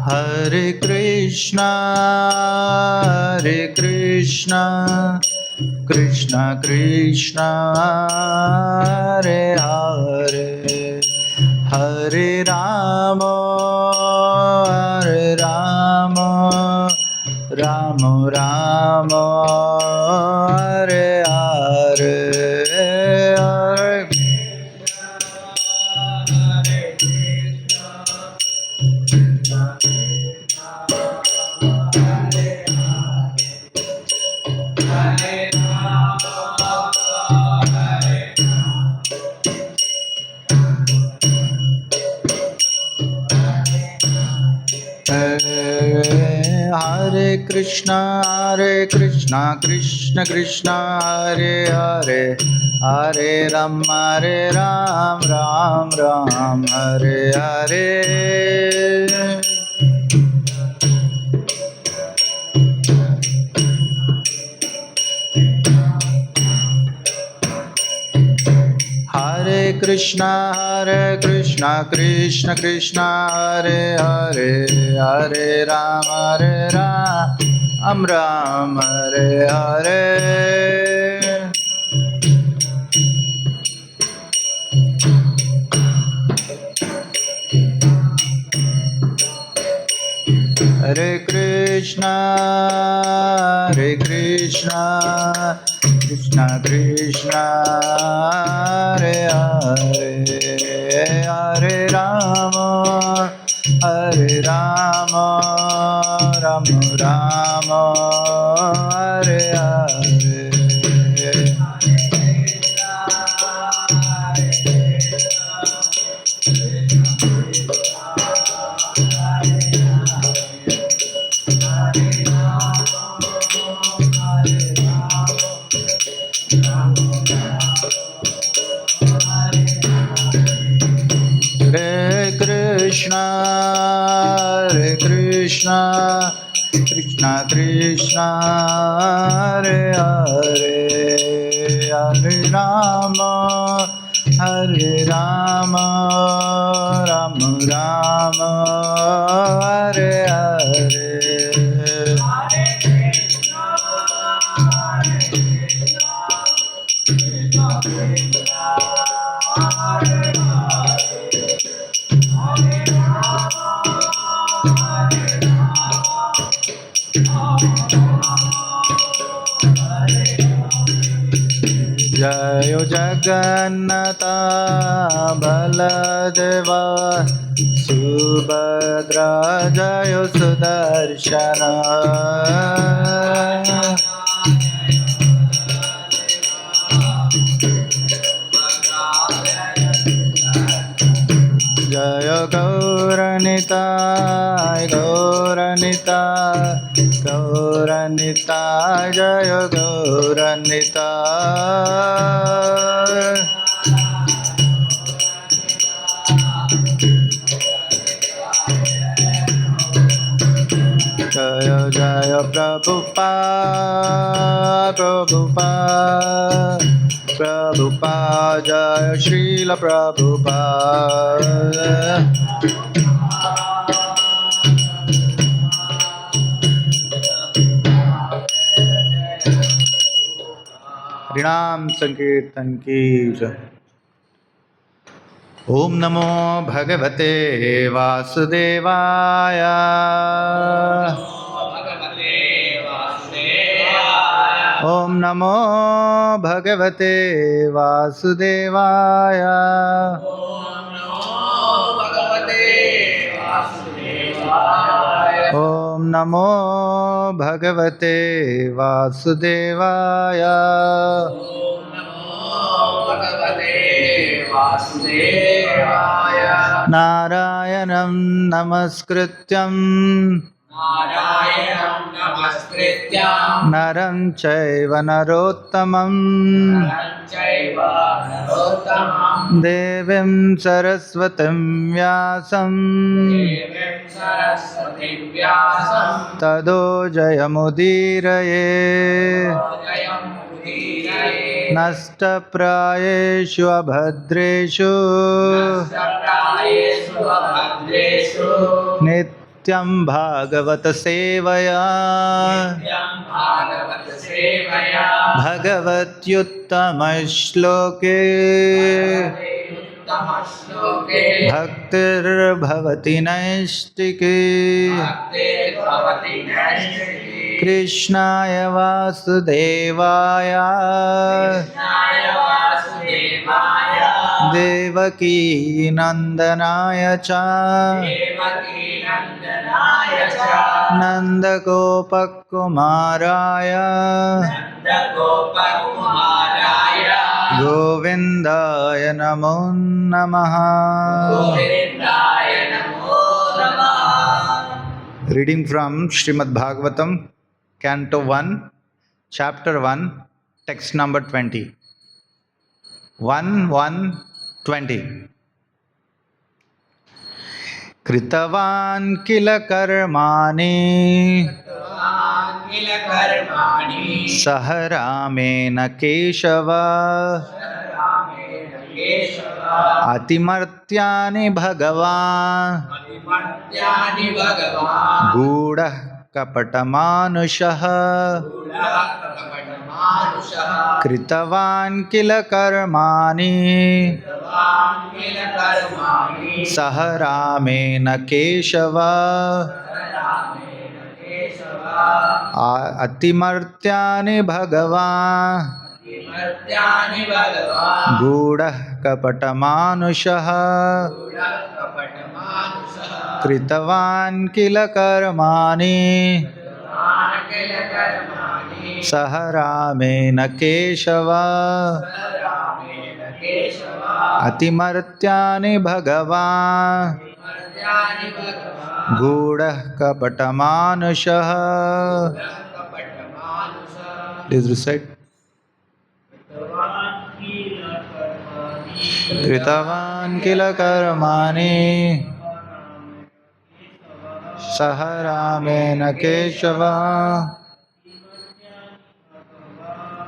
Hare Krishna, Krishna Krishna, Hare Hare, Hare Rama, Rama Rama, Hare Hare, Hare Hare Krishna, Krishna Krishna, Hare Hare, Hare Ram, Ram Ram, Hare Hare. Hare Krishna, Krishna Krishna, Hare Hare, Hare Ram, Ram, Hare Hare. Hare Krishna, Krishna Krishna, Hare Hare, Hare Rama, Ram Rama, Hare Hare. Hare Krishna, Krishna Krishna, Hare Hare, Hare Rama, Ram Rama, Hare Hare. Jayo Jagannatha Baladeva Subhadra Jayo Sudarshana. Jayo Gauranitai, Jayo Gauranitai. Jayo Jayo Prabhupada, Jayo Srila Prabhupada. हरिनाम संकीर्तन की जय। ओम नमो भगवते वासुदेवाय। ओम नमो भगवते वासुदेवाय। ओम नमो भगवते वासुदेवाय। नारायणं नमस्कृत्यं Narayanam namaskrityam naram chaiva narottamam naram chaiva narottamam devim saraswatim vyasam devim saraswatim vyasam tado jayamudiraye jayam udiraye nashtaprayeshu abhadreshu nastaprayesu abhadreshu nityam bhagavata sevaya nityam bhagavata sevaya bhagavatyuttama shloke uttama shloke bhaktir bhavati naistike bhaktir bhavati nashti krishnaya vasudevaya Krishnaya vasudevaya devaki nandanaya cha devaki nandanaya cha nandagopakumaraya nandagopakumaraya govindaya namo namaha. govindaya namo namaha. Reading from Śrīmad Bhāgavatam, Canto 1, Chapter 1, Text number 20. 1:1:20. Kritavan kila karmani Akil karmani saharamena keshava ramena keshava atimartyani bhagavan atimatyani bhagavan gudah kapatamanushaha Gudakapatamanushah kritavan kila karmani Akil karmani saharamena keshava ramena keshava atimartyani bhagavan atimatyani bhagavan gudah kapatamanushaha Gudakapatamanushah kritavan kila karmani Akil karmani saharamena keshava ramena keshava atimartyani bhagavan atimatyani bhagavan gudah kapatamanushaha. Gudakapatamanushah Please recite. Kritavan kila karmani saharamena keshava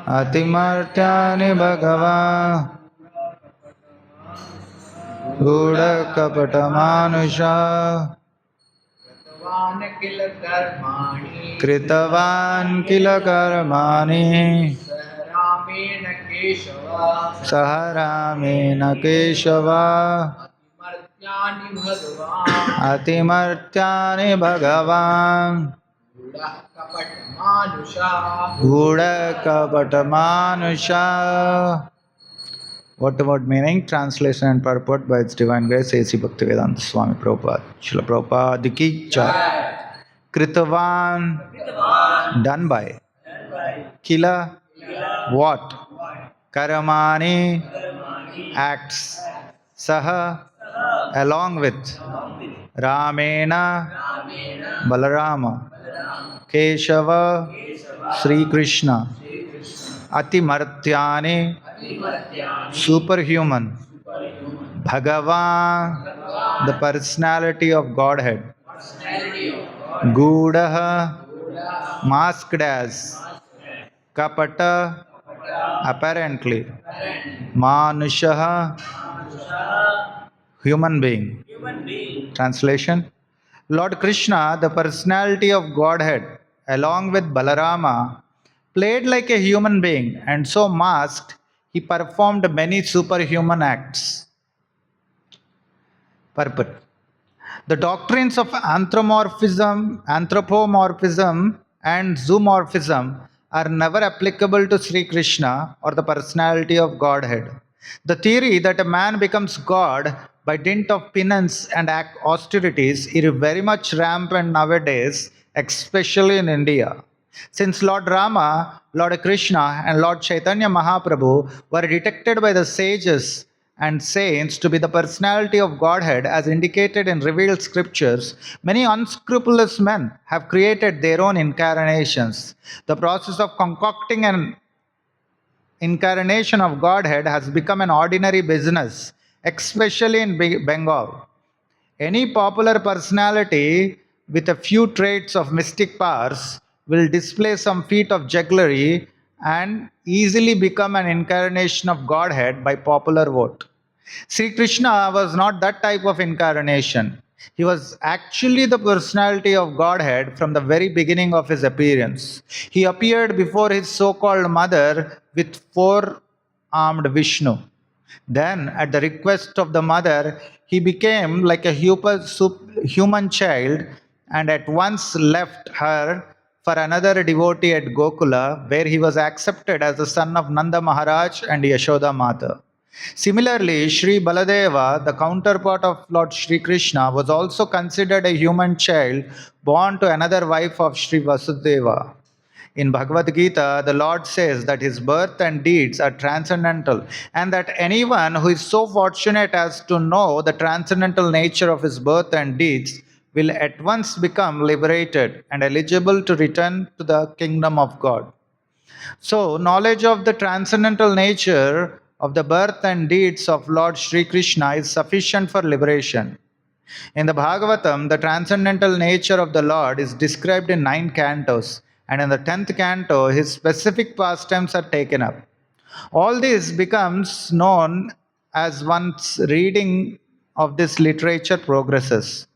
atimartyani bhagavan gudah kapatamanusha kritavan kila karmani ramena keshava saharamena keshava atimatyani bhagavan atimartyani bhagavan Gudakapatamanushah gudah kapatamanusha. What about meaning, translation and purport by its divine grace A.C. Bhaktivedanta Swami Prabhupada. Srila Prabhupada ki jai. Kritavan, done by. Kila, what? Karamani, acts. Saha, along with. Ramena, Balarama. Keshava, Śrī Kṛṣṇa. Atimartyani, superhuman. Bhagavan, the personality of Godhead. Gudaha, masked as. Kapata, apparently. Manushaha, human being. Translation. Lord Krishna, the personality of Godhead, along with Balarama, played like a human being, and so masked, he performed many superhuman acts. Purport. The doctrines of anthropomorphism and zoomorphism are never applicable to Sri Krishna or the personality of Godhead. The theory that a man becomes God by dint of penance and austerities is very much rampant nowadays, especially in India. Since Lord Rama, Lord Krishna, and Lord Chaitanya Mahaprabhu were detected by the sages and saints to be the personality of Godhead as indicated in revealed scriptures, many unscrupulous men have created their own incarnations. The process of concocting an incarnation of Godhead has become an ordinary business, especially in Bengal. Any popular personality with a few traits of mystic powers will display some feat of jugglery and easily become an incarnation of Godhead by popular vote. Sri Krishna was not that type of incarnation. He was actually the personality of Godhead from the very beginning of his appearance. He appeared before his so called mother with four armed Vishnu. Then, at the request of the mother, he became like a human child and at once left her for another devotee at Gokula, where he was accepted as the son of Nanda Maharaj and Yashoda Mata. Similarly, Sri Baladeva, the counterpart of Lord Sri Krishna, was also considered a human child born to another wife of Sri Vasudeva. In Bhagavad Gita, the Lord says that his birth and deeds are transcendental, and that anyone who is so fortunate as to know the transcendental nature of his birth and deeds will at once become liberated and eligible to return to the kingdom of God. So, knowledge of the transcendental nature of the birth and deeds of Lord Sri Krishna is sufficient for liberation. In the Bhagavatam, the transcendental nature of the Lord is described in 9 cantos, and in the 10th canto, his specific pastimes are taken up. All this becomes known as one's reading of this literature progresses.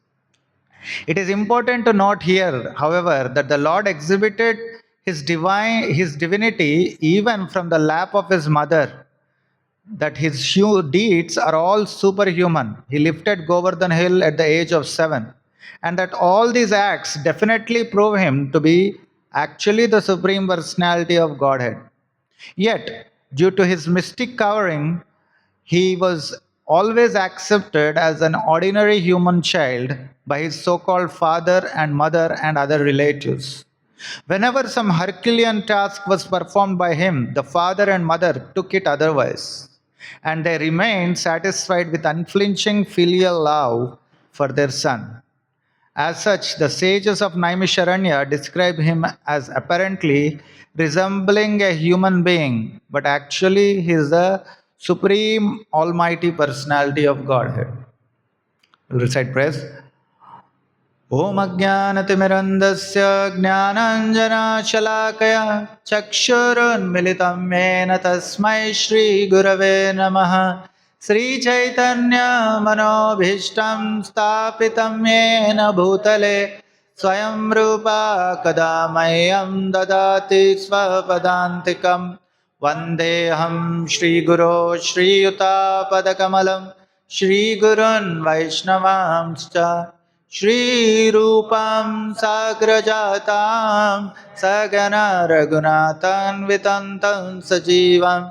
It is important to note here, however, that the Lord exhibited his divinity even from the lap of his mother, that his deeds are all superhuman. He lifted Govardhan Hill at the age of 7, and that all these acts definitely prove him to be actually the Supreme Personality of Godhead. Yet, due to his mystic covering, he was always accepted as an ordinary human child by his so called father and mother and other relatives. Whenever some Herculean task was performed by him, the father and mother took it otherwise, and they remained satisfied with unflinching filial love for their son. As such, the sages of Naimisharanya describe him as apparently resembling a human being, but actually he is the supreme almighty personality of Godhead. We'll recite praise. ॐ अज्ञानतिमिरन्धस्य ज्ञानाञ्जनशलाकया चक्षुरुन्मिलितं येन तस्मै श्रीगुरवे नमः श्रीचैतन्यमनोभीष्टं स्थापितं येन भूतले स्वयं रूपा कदा मह्यं ददाति स्वपदान्तिकं वन्देऽहं श्रीगुरो श्रीयुतापदकमलं श्रीगुरुन् वैष्णवांश्च श्रीरूपं साग्रजातां सगना रघुनाथान्वितं तं सजीवं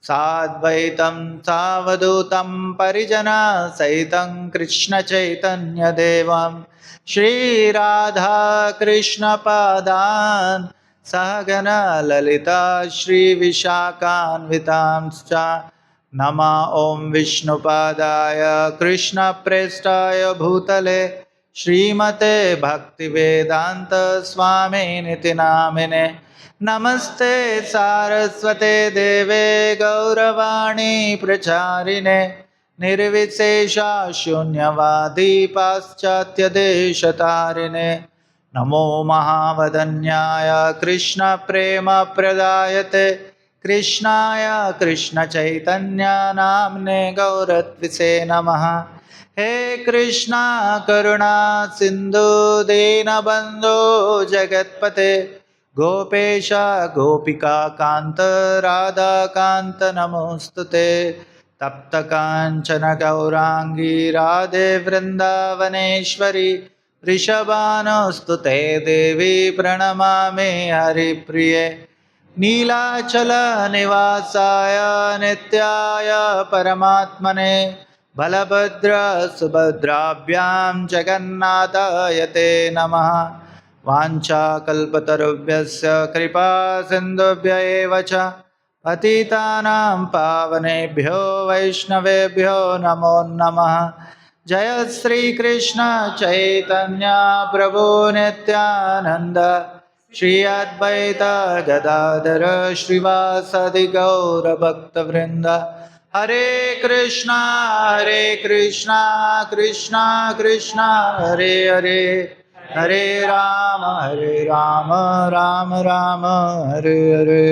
साद्वैतं सावधूतं परिजना सहितं कृष्णचैतन्यदेवं श्रीराधा कृष्णपादान् सहगना ललिता श्रीविशाखान्वितांश्च नमः ॐ विष्णुपादाय कृष्णप्रेष्ठाय भूतले श्रीमते भक्तिवेदांत स्वामिनिति नामिने नमस्ते सारस्वते देवे गौरवाणी प्रचारिणे निर्विशेषा शून्यवादी पाश्चात्यदेशतारिणे नमो महावदन्याय कृष्णप्रेमप्रदायते कृष्णाय कृष्णचैतन्य नाम्ने गौरत्विषे नमः हे कृष्णा करुणा सिन्धु दीनबन्धो जगत्पते गोपेश गोपिका कान्त राधाकान्त नमोऽस्तुते तप्तकाञ्चन गौराङ्गी राधे वृन्दावनेश्वरी वृषभानुस्तुते देवी प्रणमामि हरिप्रिये नीलाचल निवासाय नित्याय परमात्मने बलभद्र सुभद्राभ्यां जगन्नाथाय ते नमः वाञ्छाकल्पतरुभ्यस्य कृपा सिन्धुभ्य एव च पतितानां पावनेभ्यो वैष्णवेभ्यो नमो नमः। जय श्री कृष्ण चैतन्य प्रभु नित्यानंद श्री अद्वैत गदाधर श्रीवासदि गौर भक्तवृंद। हरे कृष्णा कृष्णा कृष्णा हरे हरे, हरे राम राम राम हरे हरे।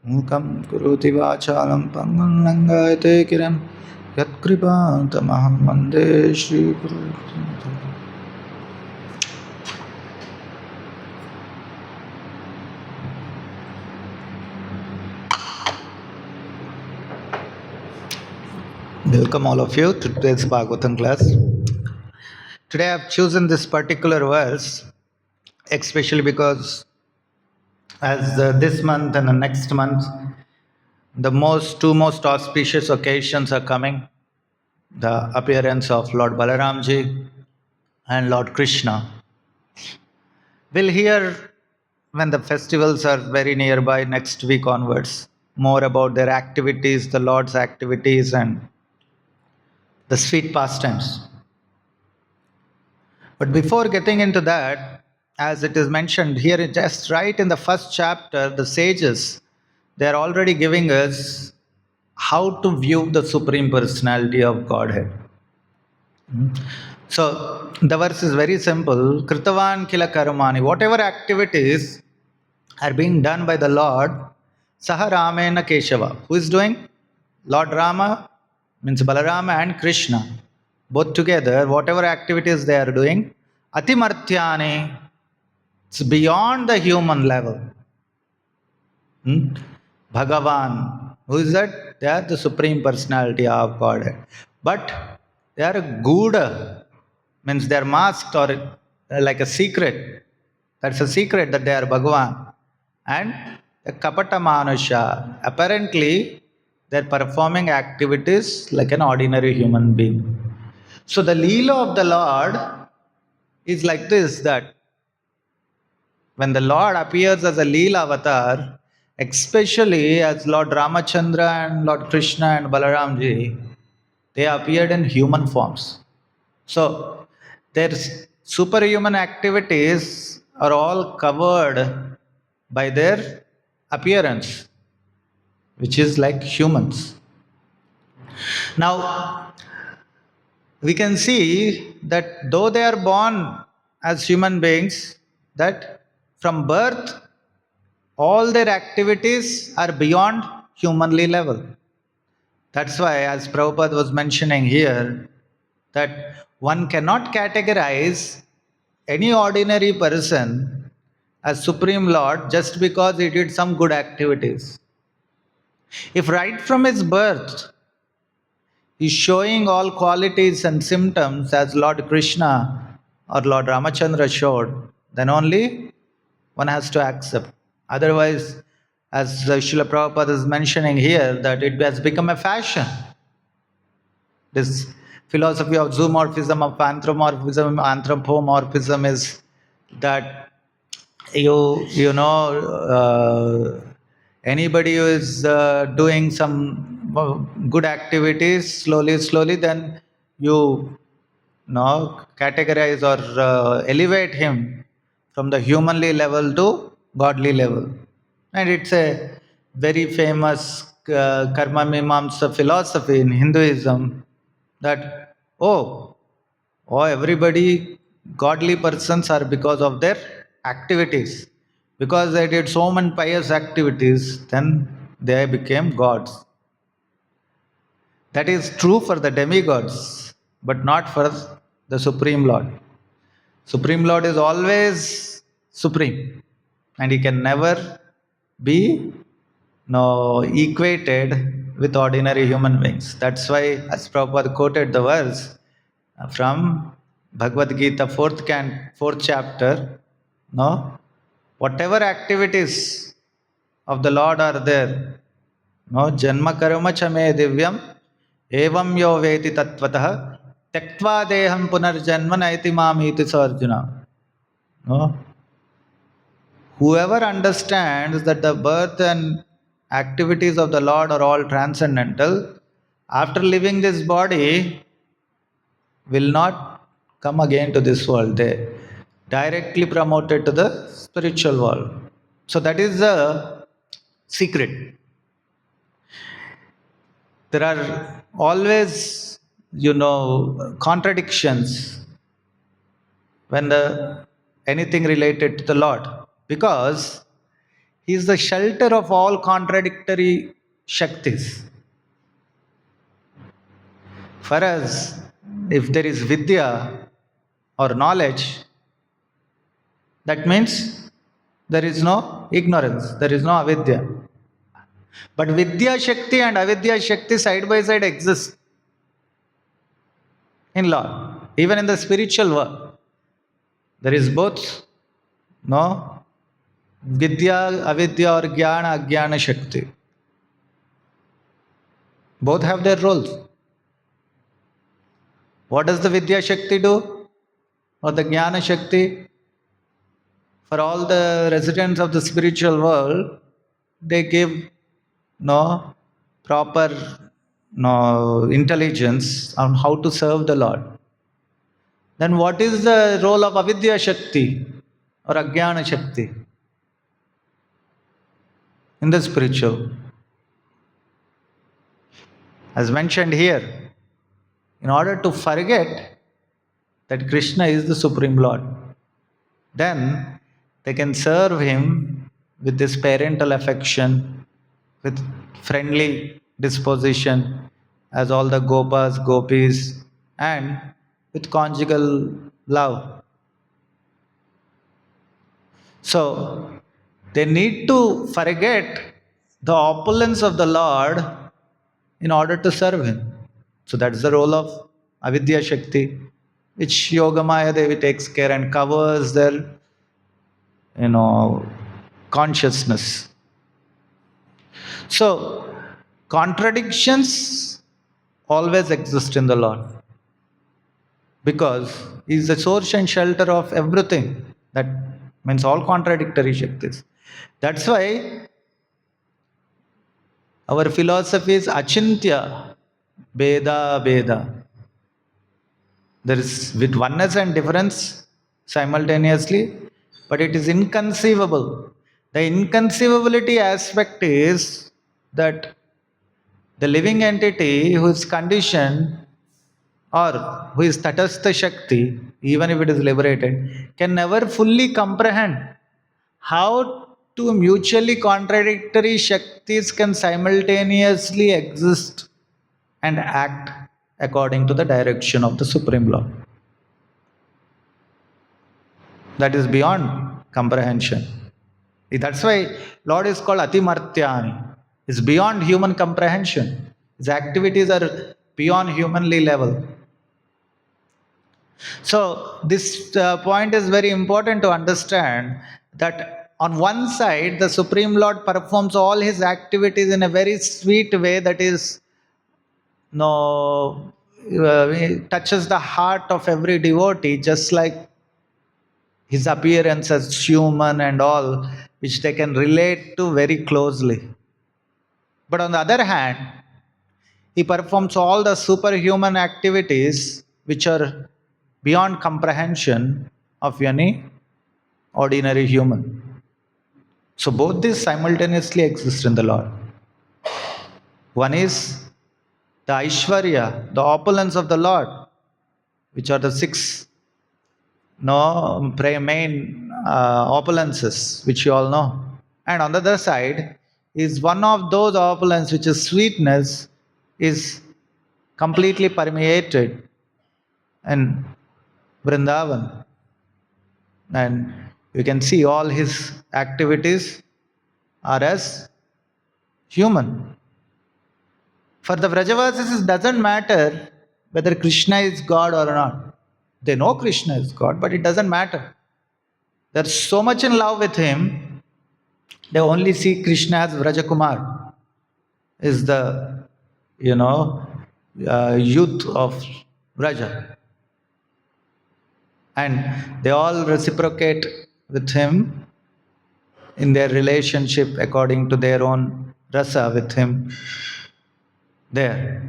मूकं करोति वाचालं पंगुं लंघयते गिरिं यत्कृपातमहं वन्दे श्रीगुरुं। Welcome all of you to today's Bhagavatam class. Today I have chosen this particular verse, especially because as this month and the next month, the two most auspicious occasions are coming. The appearance of Lord Balaramji and Lord Krishna. We'll hear when the festivals are very nearby next week onwards, more about their activities, the Lord's activities and the sweet pastimes. But before getting into that, as it is mentioned here, just right in the first chapter, the sages, they are already giving us how to view the Supreme Personality of Godhead. So the verse is very simple. Kritavan kila karmani. Whatever activities are being done by the Lord, Saha Ramena Keshava. Who is doing? Lord Rama means Balarama and Krishna. Both together, whatever activities they are doing, Atimartyani, it's beyond the human level. Bhagavan, who is that? They are the Supreme Personality of Godhead. But they are Gouda, means they are masked or like a secret. That's a secret that they are Bhagavan. And the Kapata Manusha, apparently they are performing activities like an ordinary human being. So the Leela of the Lord is like this, that when the Lord appears as a Leela avatar, especially as Lord Ramachandra and Lord Krishna and Balaramji, they appeared in human forms. So their superhuman activities are all covered by their appearance, which is like humans. Now, we can see that though they are born as human beings, that from birth all their activities are beyond humanly level. That's why, as Prabhupada was mentioning here, that one cannot categorize any ordinary person as Supreme Lord just because he did some good activities. If right from his birth he's showing all qualities and symptoms as Lord Krishna or Lord Ramachandra showed, then only one has to accept. Otherwise, as Srila Prabhupada is mentioning here, that it has become a fashion. This philosophy of zoomorphism, of anthropomorphism is that anybody who is doing some good activities slowly, then you categorize or elevate him from the humanly level to godly level. And it's a very famous karma mimamsa philosophy in Hinduism, that everybody godly persons are because of their activities. Because they did so many pious activities, then they became gods. That is true for the demigods, but not for the Supreme Lord. Supreme Lord is always supreme, and he can never be equated with ordinary human beings. That's why, as Prabhupada quoted the verse from Bhagavad Gita, fourth chapter, whatever activities of the Lord are there, janma karma chame divyam evam yo veti tatvatah tyaktva deham punarjanma naiti mamiti sarjuna. No? Whoever understands that the birth and activities of the Lord are all transcendental, after leaving this body, will not come again to this world. They directly promoted to the spiritual world. So that is the secret. There are always, contradictions when anything related to the Lord, because He is the shelter of all contradictory Shaktis. For us, if there is vidyā or knowledge, that means there is no ignorance, there is no avidyā. But vidyā Shakti and avidyā Shakti side by side exist in Lord, even in the spiritual world. There is both, no? Vidyā, avidyā, or jnana, ajnana Shakti. Both have their roles. What does the Vidya Shakti do? Or the Jnana Shakti? For all the residents of the spiritual world, they give proper intelligence on how to serve the Lord. Then what is the role of Avidya Shakti or Ajnana Shakti in the spiritual? As mentioned here, in order to forget that Krishna is the Supreme Lord, then they can serve Him with this parental affection, with friendly disposition, as all the gopas, gopis, and with conjugal love. So, they need to forget the opulence of the Lord in order to serve Him. So that's the role of Avidya Shakti, which Yogamaya Devi takes care and covers their, consciousness. So, contradictions always exist in the Lord, because He is the source and shelter of everything. That means all contradictory Shaktis. That's why our philosophy is acintya, vidyā. There is with oneness and difference simultaneously, but it is inconceivable. The inconceivability aspect is that the living entity who is conditioned or who is tatastha Shakti, even if it is liberated, can never fully comprehend how two mutually contradictory Shaktis can simultaneously exist and act according to the direction of the Supreme Lord. That is beyond comprehension. That's why Lord is called Atimartyani. It's beyond human comprehension. His activities are beyond humanly level. So this point is very important to understand, that on one side the Supreme Lord performs all His activities in a very sweet way, that is it touches the heart of every devotee, just like His appearance as human and all, which they can relate to very closely. But on the other hand, He performs all the superhuman activities which are beyond comprehension of any ordinary human. So both these simultaneously exist in the Lord. One is the Aishwarya, the opulence of the Lord, which are the six main opulences, which you all know. And on the other side is one of those opulence, which is sweetness, is completely permeated in Vrindavan. And you can see all His activities are as human. For the Vrajavasis, it doesn't matter whether Krishna is God or not. They know Krishna is God, but it doesn't matter. They're so much in love with Him, they only see Krishna as Vrajakumar, is the, youth of Vraja. And they all reciprocate with Him in their relationship according to their own rasa with him there.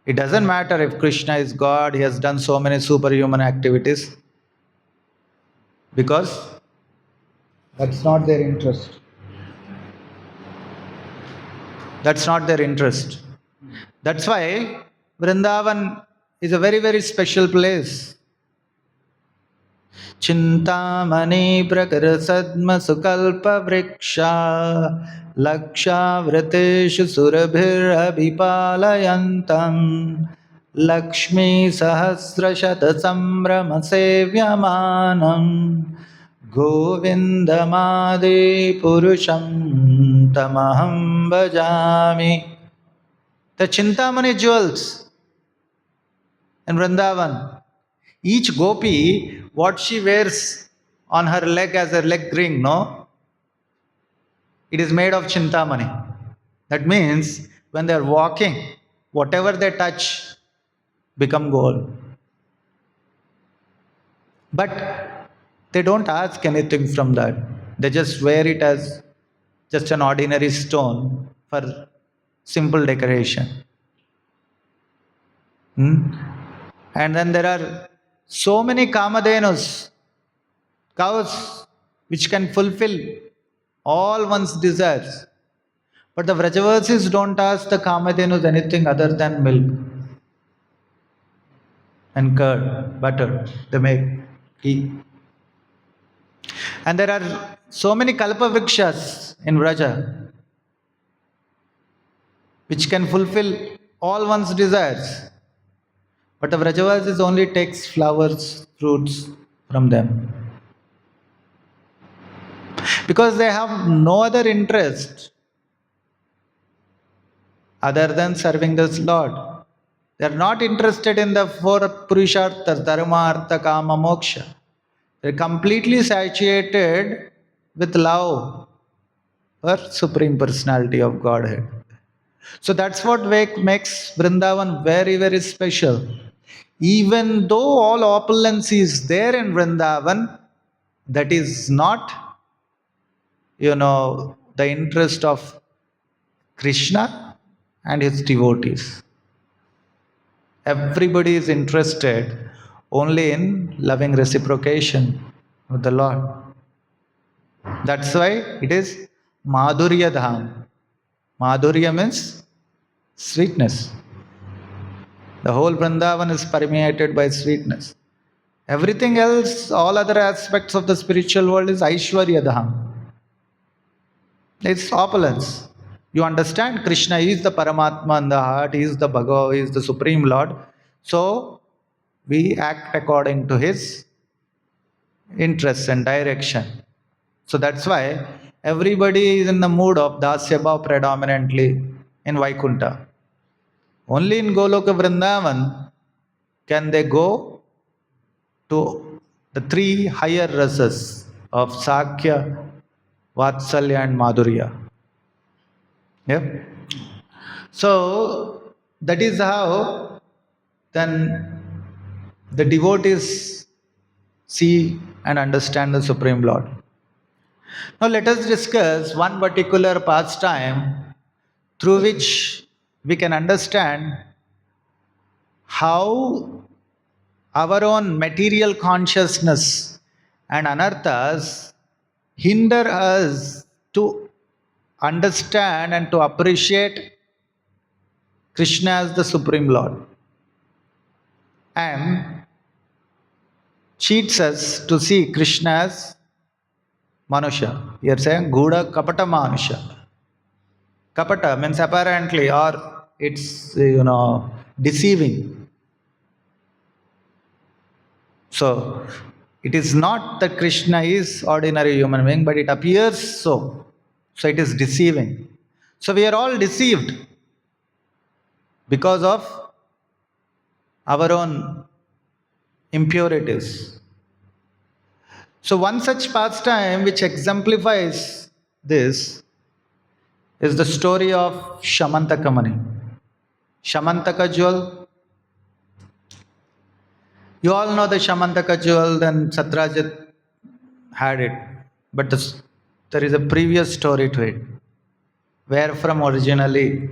It doesn't matter if Krishna is God, he has done so many superhuman activities, because that's not their interest. That's not their interest. That's why Vrindavan is a very, very special place. Chintamani prakara sadma sukalpa vriksha laksha vrateshu surabhir abhipalayantam lakshmi sahasrashata sambrama sevyamanam govindamadi purusham tamaham bhajami. The Chintamani jewels in Vrindavan, each gopi, what she wears on her leg as a leg ring, no? It is made of Chintamani. That means when they are walking, whatever they touch become gold. But they don't ask anything from that. They just wear it as just an ordinary stone for simple decoration. And then there are so many kamadhenus, cows, which can fulfill all one's desires. But the Vrajavasis don't ask the kamadhenus anything other than milk and curd, butter. They make ghee. And there are so many kalpavrikshas in Vraja, which can fulfill all one's desires. But the Vrajavasis only takes flowers, fruits from them. Because they have no other interest other than serving this Lord. They are not interested in the four Purusharthas, Dharma, Artha, Kama, Moksha. They are completely saturated with love for Supreme Personality of Godhead. So that's what makes Vrindavan very, very special. Even though all opulence is there in Vrindavan, that is not, the interest of Krishna and his devotees. Everybody is interested only in loving reciprocation with the Lord. That's why it is Madhurya Dham. Madhurya means sweetness. The whole Vrindavan is permeated by sweetness. Everything else, all other aspects of the spiritual world is Aishwarya Dham. It's opulence. You understand Krishna is the Paramatma in the heart, he is the Bhagavan, he is the Supreme Lord. So, we act according to his interests and direction. So that's why everybody is in the mood of Dasya Bhav predominantly in Vaikunta. Only in Goloka Vrindavan can they go to the three higher rasas of Sakya, Vatsalya and Madhurya. Yeah? So that is how then the devotees see and understand the Supreme Lord. Now let us discuss one particular pastime through which we can understand how our own material consciousness and anarthas hinder us to understand and to appreciate Krishna as the Supreme Lord, and cheats us to see Krishna as Manusha. You are saying Guda Kapata Manusha. Kapata means apparently, or it's deceiving. So it is not that Krishna is ordinary human being, but it appears so. So it is deceiving. So we are all deceived because of our own impurities. So one such pastime which exemplifies this is the story of Shamantaka Mani. Shamantaka jewel. You all know the Shamantaka jewel, then Satrajit had it. But there is a previous story to it. where from originally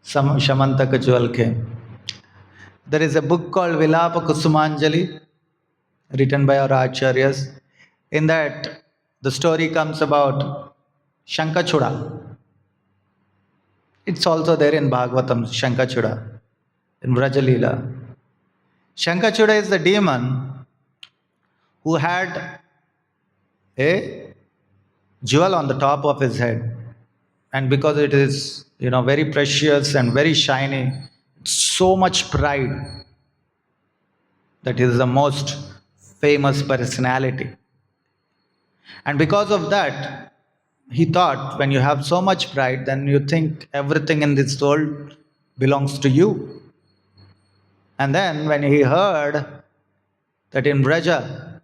some Shamantaka jewel came. There is a book called Vilapa Kusumanjali, written by our acharyas. In that, the story comes about Shankachuda. It's also there in Bhagavatam, Shankachuda, in Vrajalila. Shankachuda is the demon who had a jewel on the top of his head. And because it is, very precious and very shiny, so much pride that he is the most famous personality. And because of that, he thought when you have so much pride, then you think everything in this world belongs to you. And then when he heard that in Vraja,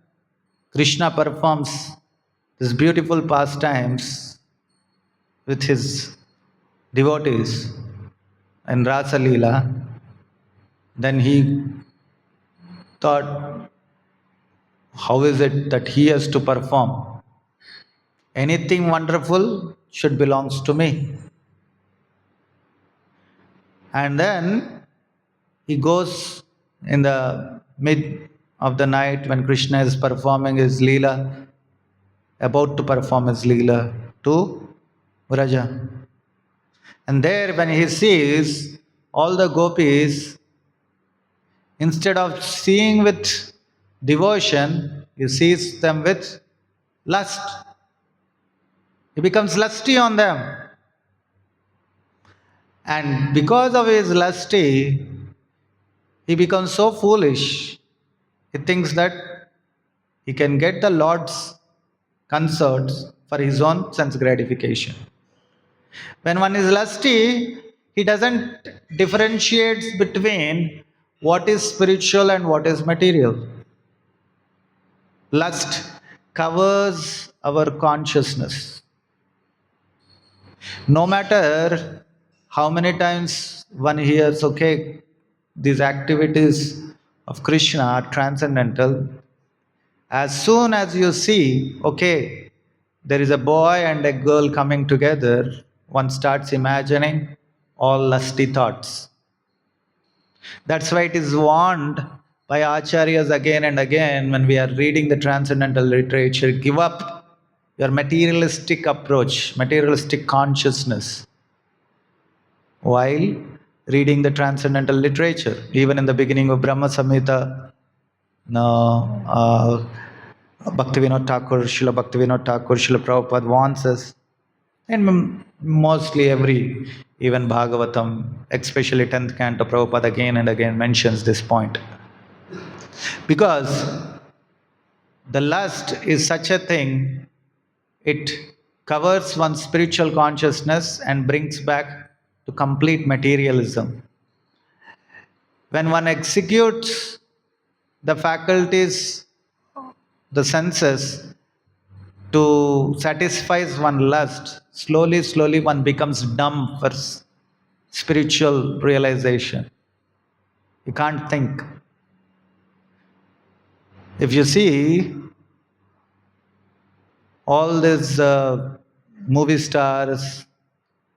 Krishna performs these beautiful pastimes with his devotees in Rasa Leela, then he thought, how is it that he has to perform? Anything wonderful should belongs to me. And then he goes in the mid of the night when Krishna is performing his Leela, about to perform his Leela to Vraja. And there when he sees all the gopis, instead of seeing with devotion, he sees them with lust. He becomes lusty on them. And because of his lusty, he becomes so foolish. He thinks that he can get the Lord's concerts for his own sense gratification. When one is lusty, he doesn't differentiate between what is spiritual and what is material. Lust covers our consciousness. No matter how many times one hears, okay, these activities of Krishna are transcendental, as soon as you see, okay, there is a boy and a girl coming together, one starts imagining all lusty thoughts. That's why it is warned by acharyas again and again when we are reading the transcendental literature, give up your materialistic approach, materialistic consciousness while reading the transcendental literature. Even in the beginning of Brahma Samhita, no, Bhaktivinoda Thakur, Srila Bhaktivinoda Thakur, Srila Prabhupada warns us, and mostly every, even Bhagavatam, especially 10th Canto, Prabhupada again and again mentions this point. Because the lust is such a thing, it covers one's spiritual consciousness and brings back to complete materialism. When one executes the faculties, the senses, to satisfy one lust, slowly one becomes dumb for spiritual realization. You can't think. If you see all these movie stars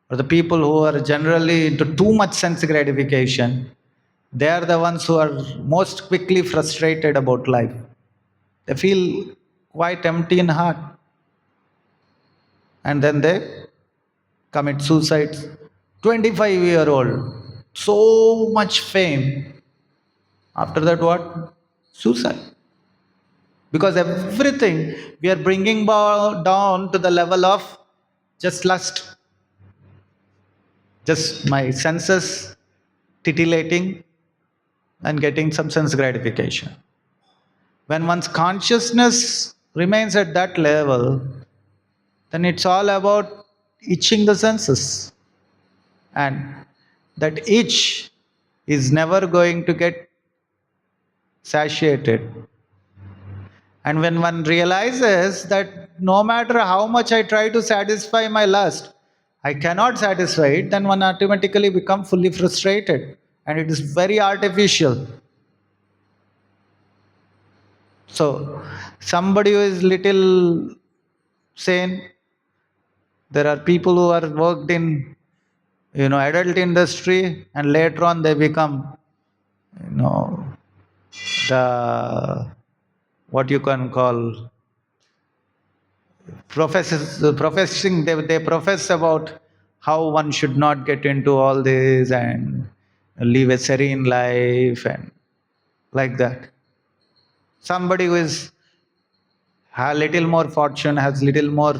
or the people who are generally into too much sense gratification, they are the ones who are most quickly frustrated about life. They feel quite empty in heart. And then they commit suicide. 25-year-old, so much fame. After that, what? Suicide. Because everything we are bringing down to the level of just lust. Just my senses titillating and getting some sense gratification. When one's consciousness remains at that level, then it's all about itching the senses. And that itch is never going to get satiated. And when one realizes that no matter how much I try to satisfy my lust, I cannot satisfy it, then one automatically becomes fully frustrated. And it is very artificial. So, somebody who is little sane, There are people who are worked in, adult industry, and later on they become, you know, the what you can call professing. They profess about how one should not get into all this and live a serene life and like that. Somebody who is a little more fortune, has little more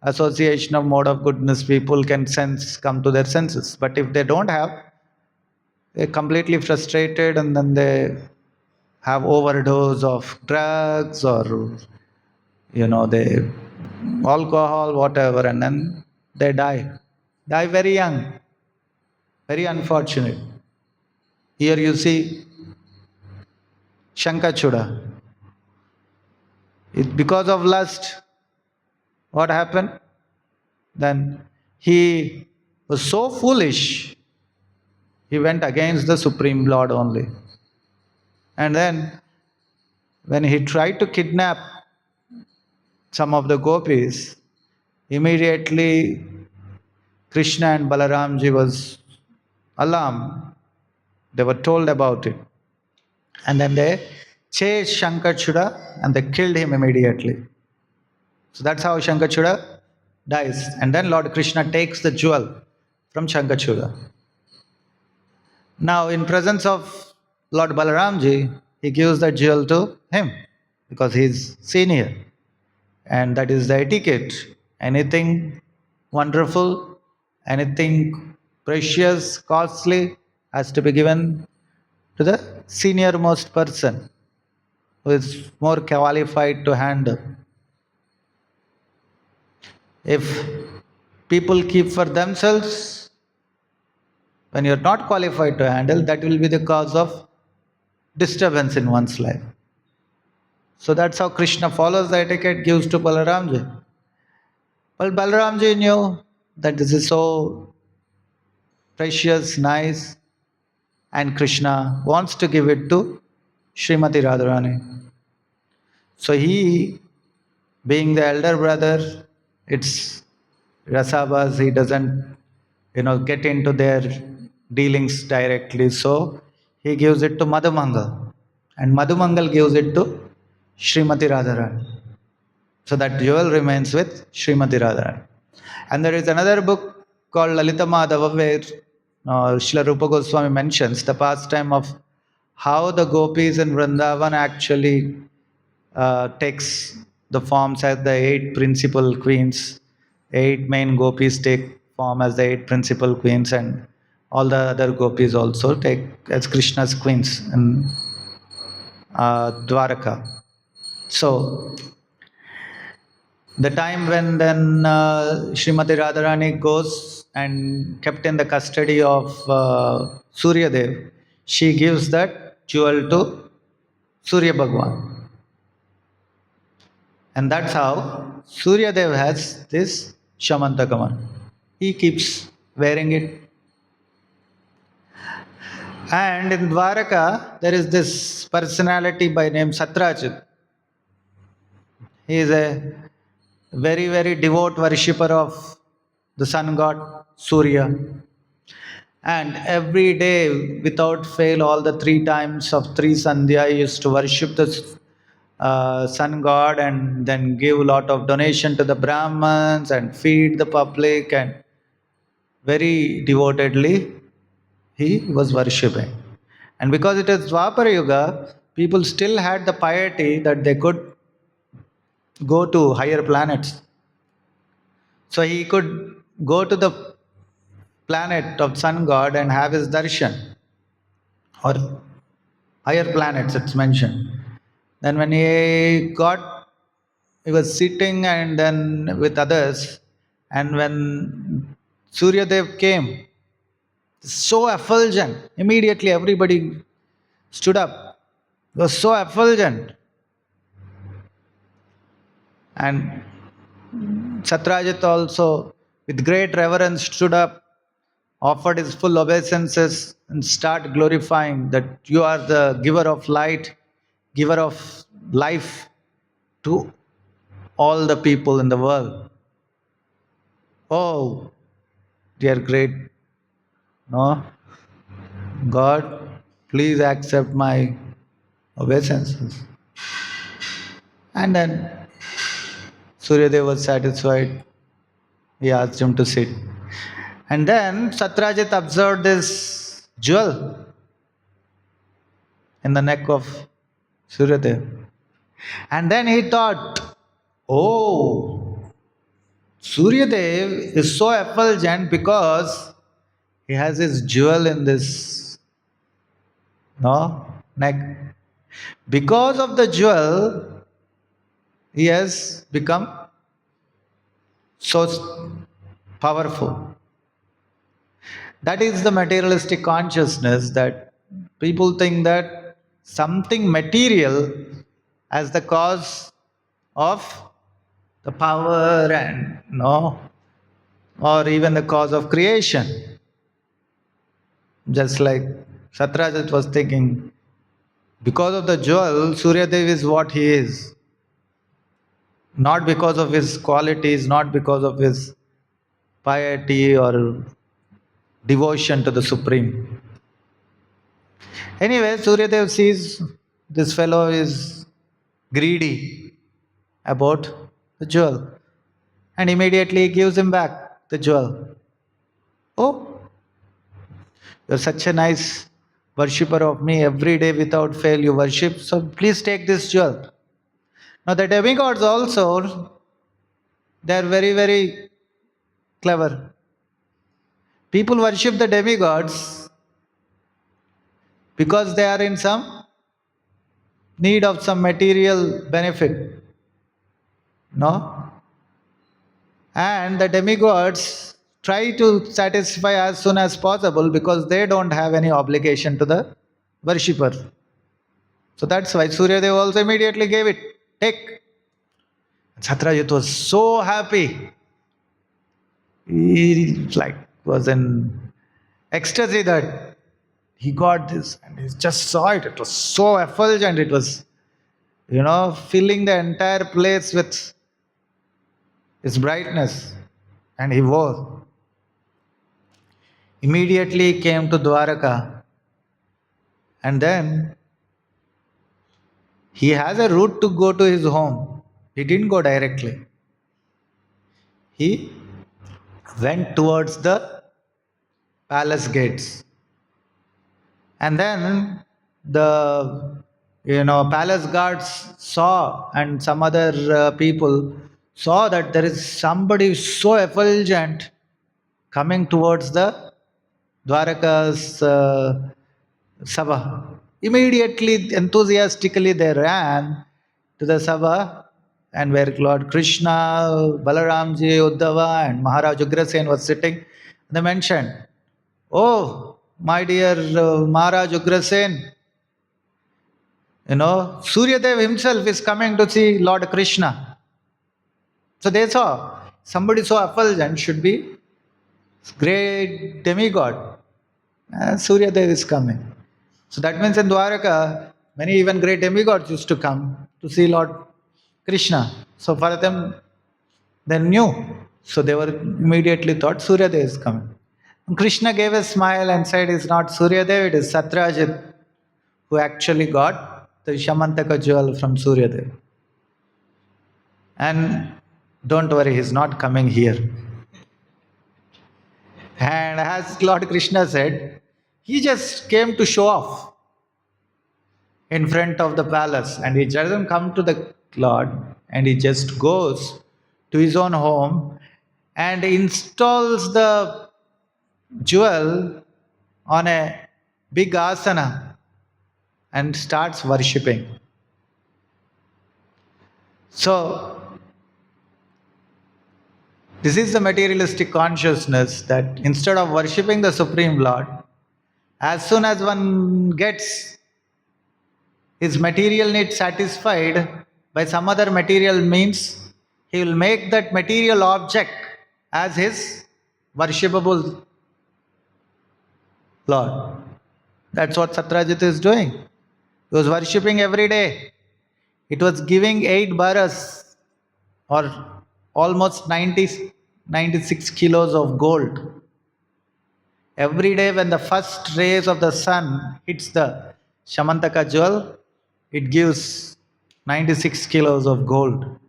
association of mode of goodness, people can sense come to their senses. But if they don't have, they're completely frustrated, and then they have overdose of drugs, or they alcohol, whatever, and then they die very young, very unfortunate. Here you see Shankachuda. Because of lust, what happened? Then he was so foolish, he went against the Supreme Lord only. And then when he tried to kidnap some of the gopis, immediately Krishna and Balaramji was alarmed. They were told about it. And then they chased Shankachuda and they killed him immediately. So that's how Shankachuda dies. And then Lord Krishna takes the jewel from Shankachuda. Now, in presence of Lord Balaramji, he gives the jewel to him because he's senior. And that is the etiquette. Anything wonderful, anything precious, costly has to be given to the senior most person who is more qualified to handle. If people keep for themselves, when you're not qualified to handle, that will be the cause of disturbance in one's life. So that's how Krishna follows the etiquette, gives to Balaramji. Well, Balaramji knew that this is so precious, nice, and Krishna wants to give it to Srimati Radharani. So he, being the elder brother, it's Rasabas, he doesn't, get into their dealings directly. So he gives it to Madhumangal. And Madhumangal gives it to Srimati Radharani. So that jewel remains with Srimati Radharani. And there is another book called Lalita Madhava where Srila Rupa Goswami mentions the pastime of how the gopis in Vrindavan actually takes the forms as the eight principal queens. Eight main gopis take form as the eight principal queens, and all the other gopis also take as Krishna's queens in Dwaraka. So the time when then Srimati Radharani goes and kept in the custody of Surya Dev, she gives that jewel to Surya Bhagwan. And that's how Surya Dev has this Shamantakaman. He keeps wearing it. And in Dwaraka, there is this personality by name Satrajit. He is a very, very devout worshipper of the sun god Surya. And every day, without fail, all the 3 times of 3 Sandhya, he used to worship the sun god and then give a lot of donation to the Brahmins and feed the public, and very devotedly he was worshipping. And because it is Dwapara Yuga, people still had the piety that they could go to higher planets. So he could go to the planet of sun god and have his darshan, or higher planets it's mentioned. Then when he was sitting and then with others, and when Surya Dev came, so effulgent, immediately everybody stood up. It was so effulgent. And Satrajit also, with great reverence, stood up, offered his full obeisances, and start glorifying that you are the giver of light, giver of life to all the people in the world. Oh, dear great, no, God, please accept my obeisances. And then Suryadev was satisfied. He asked him to sit. And then Satyajit observed this jewel in the neck of Suryadev. And then he thought, oh, Suryadev is so effulgent because he has his jewel in this no neck. Because of the jewel, he has become so powerful. That is the materialistic consciousness, that people think that something material as the cause of the power and no, or even the cause of creation. Just like Satrajit was thinking, because of the jewel, Suryadev is what he is. Not because of his qualities, not because of his piety or devotion to the Supreme. Anyway, Suryadev sees this fellow is greedy about the jewel, and immediately gives him back the jewel. Oh, you're such a nice worshipper of me. Every day without fail you worship, so please take this jewel. Now the demigods also, they are very, very clever. People worship the demigods because they are in some need of some material benefit. No? And the demigods try to satisfy as soon as possible because they don't have any obligation to the worshipper. So that's why Suryadev also immediately gave it. Take. Satrajit was so happy. He like was in ecstasy that he got this, and he just saw it. It was so effulgent. It was, filling the entire place with its brightness. And he wore. Immediately came to Dwaraka, and then he has a route to go to his home. He didn't go directly. He went towards the palace gates. And then the palace guards saw, and some other people saw that there is somebody so effulgent coming towards the Dwaraka's Sabha. Immediately, enthusiastically, they ran to the Sabha, and where Lord Krishna, Balaramji, Uddhava, and Maharaj Ugrasen was sitting. They mentioned, oh, my dear Maharaj Ugrasen, Suryadev himself is coming to see Lord Krishna. So they saw somebody so effulgent should be great demigod. Suryadev is coming. So that means in Dwaraka, many even great demigods used to come to see Lord Krishna. So for them, they knew. So they were immediately thought Suryadev is coming. And Krishna gave a smile and said, it's not Suryadev, it is Satrajit who actually got the Shamantaka jewel from Suryadev. And don't worry, he's not coming here. And as Lord Krishna said, he just came to show off in front of the palace, and he doesn't come to the Lord, and he just goes to his own home and installs the jewel on a big asana and starts worshipping. So, this is the materialistic consciousness, that instead of worshipping the Supreme Lord, as soon as one gets his material needs satisfied by some other material means, he will make that material object as his worshipable Lord. That's what Satrajit is doing. He was worshipping every day. It was giving 8 baras or almost 90 96 kilos of gold. Every day when the first rays of the sun hits the Shamantaka jewel, it gives 96 kilos of gold.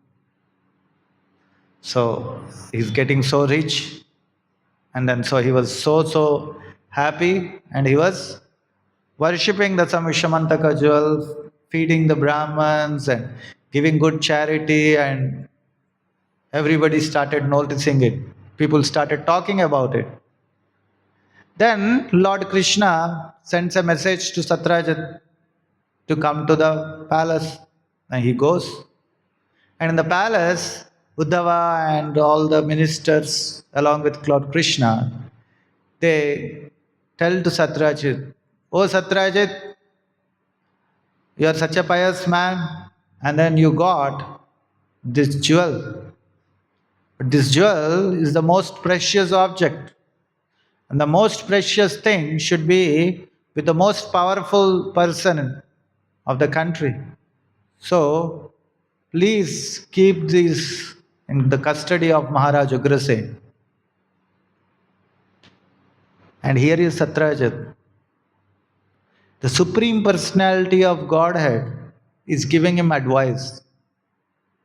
So he's getting so rich, and then so he was so happy, and he was worshipping the Shamantaka jewel, feeding the Brahmins and giving good charity, and everybody started noticing it. People started talking about it. Then Lord Krishna sends a message to Satyajit to come to the palace, and he goes. And in the palace, Uddhava and all the ministers, along with Lord Krishna, they tell to Satyajit, "Oh Satyajit, you are such a pious man, and then you got this jewel. But this jewel is the most precious object. And the most precious thing should be with the most powerful person of the country. So, please keep this in the custody of Maharaj Ugrasen." And here is Satyajit. The Supreme Personality of Godhead is giving him advice.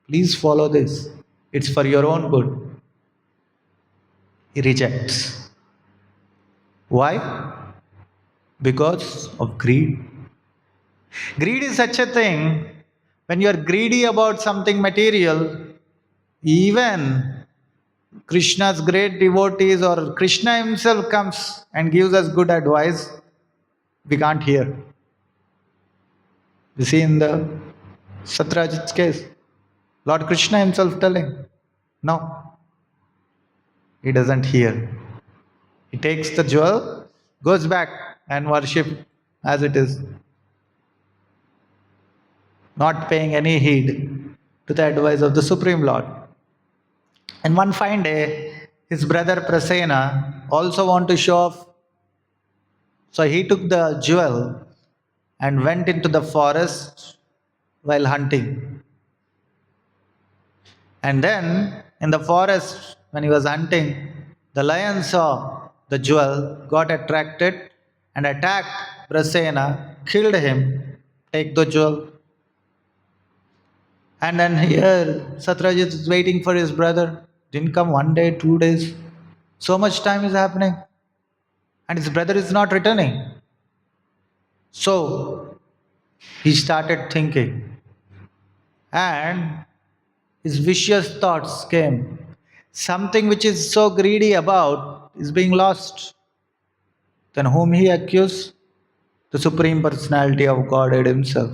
Please follow this. It's for your own good. He rejects. Why? Because of greed. Greed is such a thing, when you are greedy about something material, even Krishna's great devotees or Krishna himself comes and gives us good advice, we can't hear. You see in the Satyajit's case, Lord Krishna himself telling, no, he doesn't hear. He takes the jewel, goes back and worship as it is, not paying any heed to the advice of the Supreme Lord. And one fine day, his brother Prasena also wanted to show off. So he took the jewel and went into the forest while hunting. And then in the forest, when he was hunting, the lion saw the jewel, got attracted and attacked Prasena, killed him, take the jewel. And then here Satyajit is waiting for his brother. Didn't come 1 day, 2 days. So much time is happening. And his brother is not returning. So he started thinking. And his vicious thoughts came. Something which is so greedy about is being lost. Then whom he accused? The Supreme Personality of Godhead himself.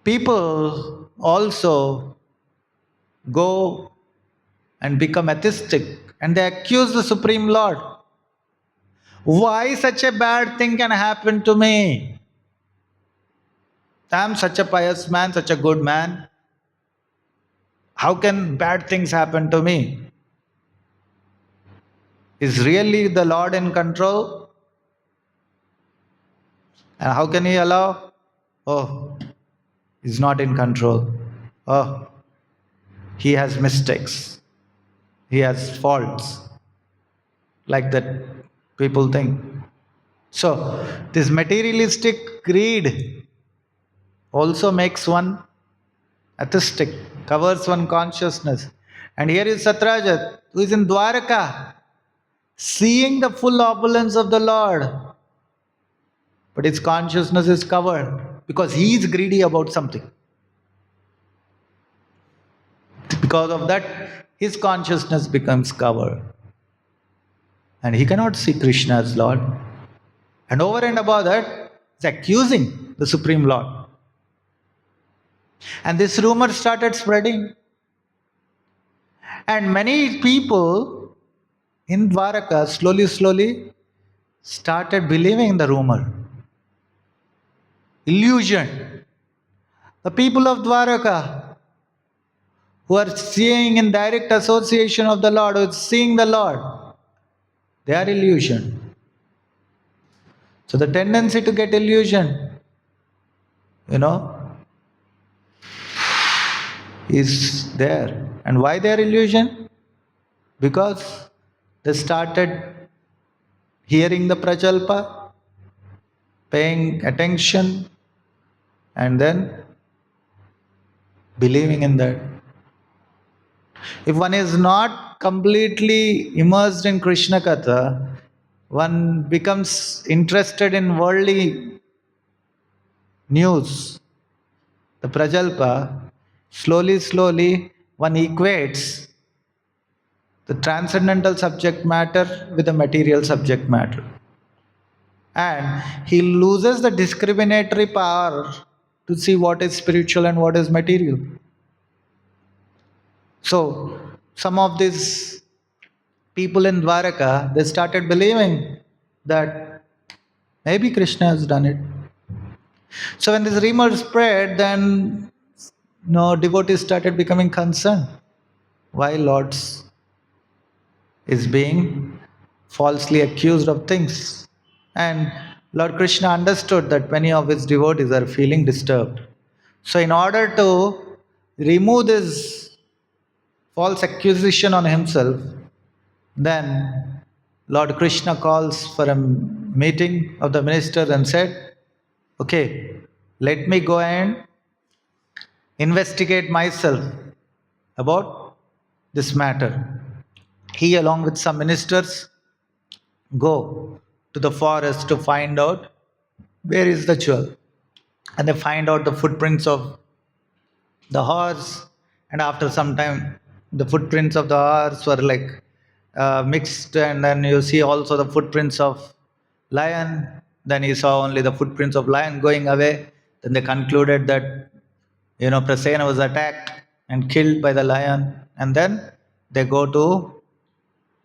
People also go and become atheistic and they accuse the Supreme Lord. Why such a bad thing can happen to me? I am such a pious man, such a good man. How can bad things happen to me? Is really the Lord in control? And how can he allow? Oh, he's not in control. Oh, he has mistakes. He has faults. Like that people think. So, this materialistic greed also makes one atheistic, covers one consciousness. And here is Satyajit, who is in Dwaraka, seeing the full opulence of the Lord. But his consciousness is covered because he is greedy about something. Because of that, his consciousness becomes covered. And he cannot see Krishna as Lord. And over and above that, he's accusing the Supreme Lord. And this rumor started spreading. And many people in Dwaraka slowly started believing the rumor. Illusion. The people of Dwaraka who are seeing in direct association of the Lord, who are seeing the Lord, they are illusion. So the tendency to get illusion, is there. And why they are illusion? Because they started hearing the prajalpa, paying attention, and then believing in that. If one is not completely immersed in Krishna Katha, one becomes interested in worldly news, the prajalpa. Slowly, one equates the transcendental subject matter with the material subject matter. And he loses the discriminatory power to see what is spiritual and what is material. So, some of these people in Dwaraka, they started believing that maybe Krishna has done it. So when this rumor spread, then devotees started becoming concerned. Why Lord's is being falsely accused of things? And Lord Krishna understood that many of his devotees are feeling disturbed. So in order to remove this false accusation on himself, then Lord Krishna calls for a meeting of the ministers and said, okay, let me go and investigate myself about this matter. He, along with some ministers, go to the forest to find out where is the jewel. And they find out the footprints of the horse, and after some time, the footprints of the horse were like mixed, and then you see also the footprints of lion. Then he saw only the footprints of lion going away. Then they concluded that Prasena was attacked and killed by the lion, and then they go to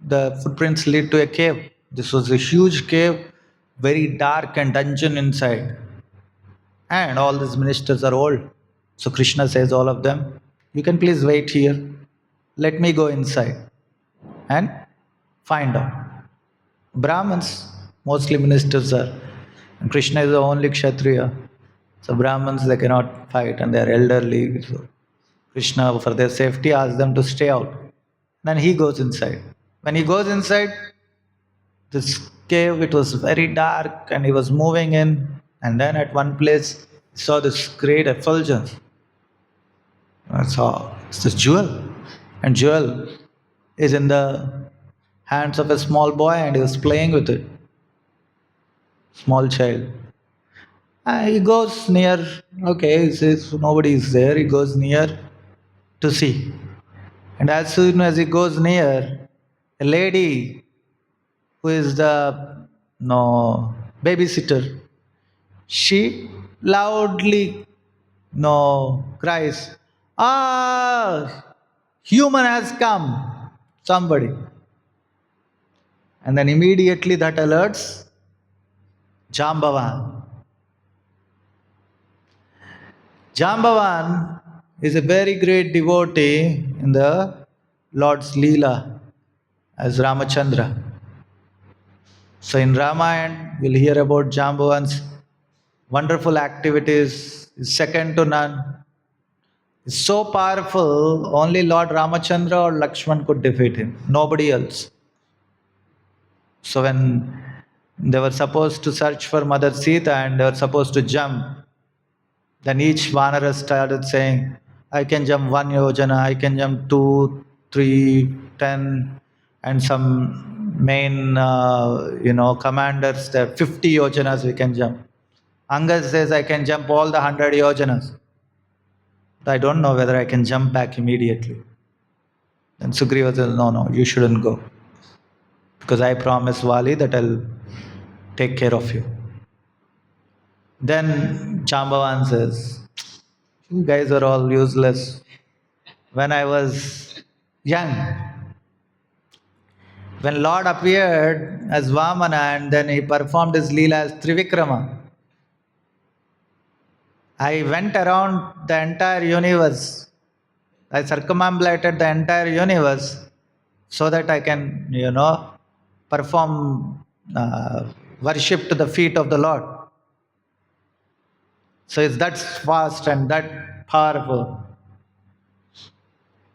the footprints lead to a cave. This was a huge cave, very dark and dungeon inside. And all these ministers are old. So Krishna says, all of them, you can please wait here. Let me go inside and find out. Brahmins, mostly ministers are. And Krishna is the only Kshatriya. So Brahmins, they cannot fight and they are elderly. So Krishna, for their safety, asks them to stay out. Then he goes inside. When he goes inside, this cave, it was very dark and he was moving in. And then at one place, he saw this great effulgence. I saw it's this jewel. And jewel is in the hands of a small boy and he was playing with it. Small child. He goes near, okay, he says nobody is there. He goes near to see. And as soon as he goes near, a lady who is the babysitter, she loudly cries, ah, human has come, somebody. And then immediately that alerts Jambavan. Jambavan is a very great devotee in the Lord's Leela as Ramachandra. So in Ramayana, we'll hear about Jambavan's wonderful activities, is second to none. Is so powerful, only Lord Ramachandra or Lakshman could defeat him, nobody else. So when they were supposed to search for Mother Sita and they were supposed to jump, then each Vanara started saying, I can jump 1 yojana, I can jump 2, 3, 10, and some main, commanders, there 50 yojanas we can jump. Angad says, I can jump all the 100 yojanas. I don't know whether I can jump back immediately. Then Sugriva says, no, you shouldn't go. Because I promised Vali that I'll take care of you. Then Jambavan says, you guys are all useless. When I was young, when Lord appeared as Vamana and then he performed his Leela as Trivikrama, I went around the entire universe. I circumambulated the entire universe so that I can, perform worship to the feet of the Lord. So it's that fast and that powerful.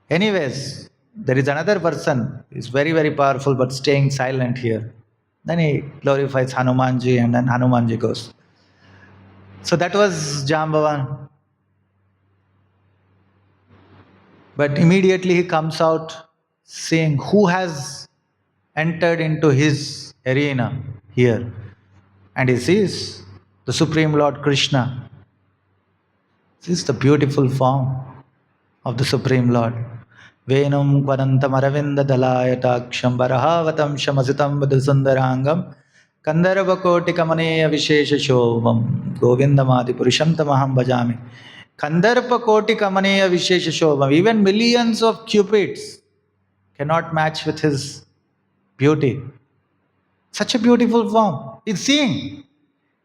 Anyways, there is another person, is very, very powerful but staying silent here. Then he glorifies Hanumanji and then Hanumanji goes. So that was Jambavan. But immediately he comes out saying, who has entered into his arena here? And he sees the Supreme Lord Krishna. This is the beautiful form of the Supreme Lord. Venum Kvarantam Aravinda Dalayatagsham Varahavatam Shamasitam Vadasundarangam Kandarvakoti Kamaneya Vishesha Shobham Govindamadi Purusham Tamaham Bhajami. Kandarpa Koti Kamaneya Vishesha Shobham. Even millions of cupids cannot match with his beauty. Such a beautiful form. He's seeing.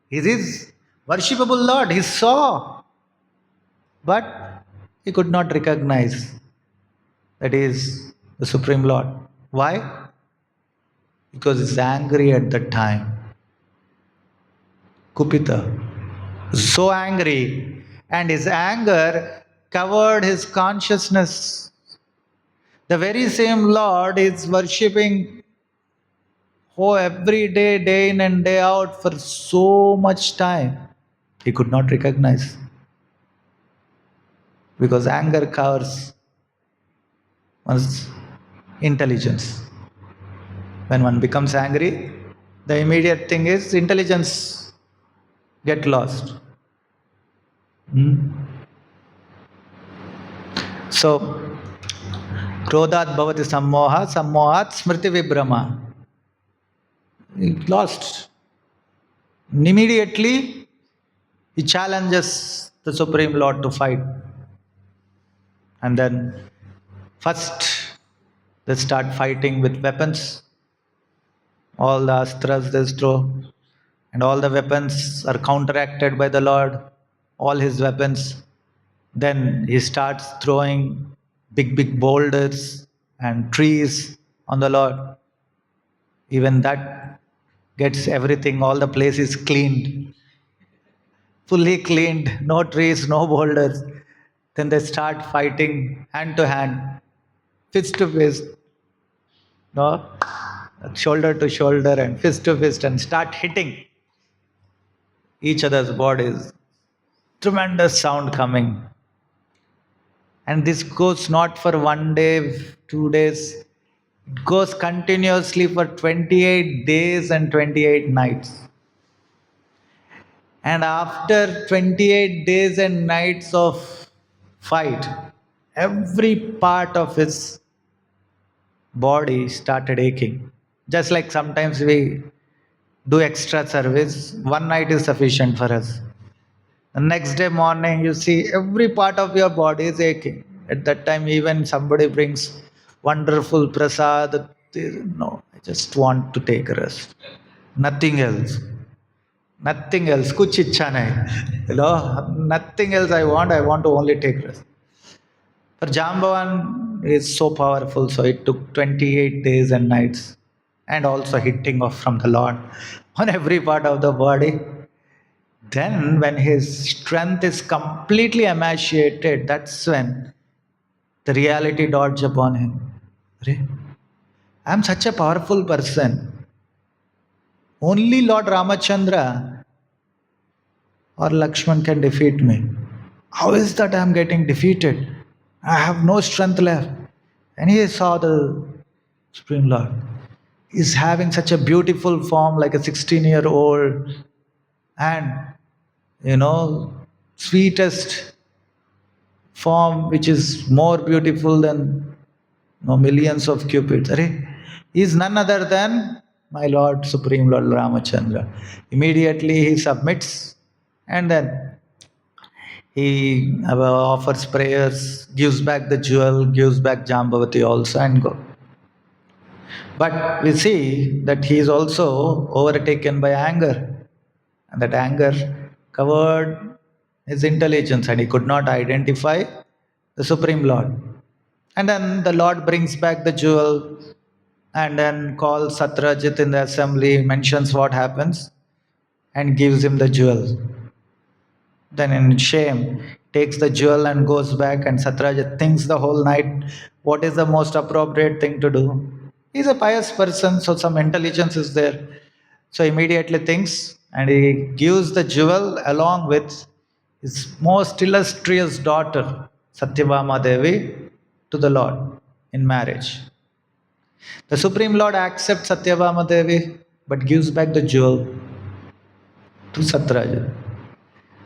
He is worshipable Lord. He saw. But he could not recognize that he is the Supreme Lord. Why? Because he's angry at that time. Kupita. So angry. And his anger covered his consciousness. The very same Lord is worshipping every day, day in and day out for so much time. He could not recognize. Because anger covers one's intelligence. When one becomes angry, the immediate thing is intelligence get lost. So, Krodhat bhavati sammoha, sammohat smriti vibrama. He lost. Immediately, he challenges the Supreme Lord to fight. And then, first, they start fighting with weapons. All the astras they throw, and all the weapons are counteracted by the Lord, all his weapons. Then he starts throwing big, big boulders and trees on the Lord. Even that gets everything, all the places cleaned, fully cleaned, no trees, no boulders. Then they start fighting hand to hand, fist to fist, no? Shoulder to shoulder and fist to fist, and start hitting each other's bodies. Tremendous sound coming. And this goes not for 1 day, 2 days. It goes continuously for 28 days and 28 nights. And after 28 days and nights of fight, every part of his body started aching. Just like sometimes we do extra service, 1 night is sufficient for us. The next day morning, you see every part of your body is aching. At that time, even somebody brings wonderful prasad. No, I just want to take a rest. Nothing else. Nothing else. Kuch ichha nahi. You know, nothing else I want to only take rest. For Jambavan is so powerful, so it took 28 days and nights, and also hitting off from the Lord on every part of the body. Then, when his strength is completely emaciated, that's when the reality dawns upon him. I am such a powerful person. Only Lord Ramachandra or Lakshman can defeat me. How is that I am getting defeated? I have no strength left. And he saw the Supreme Lord. He is having such a beautiful form, like a 16-year-old, and sweetest form, which is more beautiful than millions of cupids. He is none other than my Lord, Supreme Lord Ramachandra. Immediately he submits, and then he offers prayers, gives back the jewel, gives back Jambavati also, and go. But we see that he is also overtaken by anger, and that anger covered his intelligence, and he could not identify the Supreme Lord. And then the Lord brings back the jewel, and then calls Satrajit in the assembly, mentions what happens, and gives him the jewel. Then in shame, takes the jewel and goes back, and Satyajit thinks the whole night what is the most appropriate thing to do. He's a pious person, so some intelligence is there. So immediately thinks and he gives the jewel along with his most illustrious daughter, Satyabhama Devi, to the Lord in marriage. The Supreme Lord accepts Satyabhama Devi but gives back the jewel to Satyajit.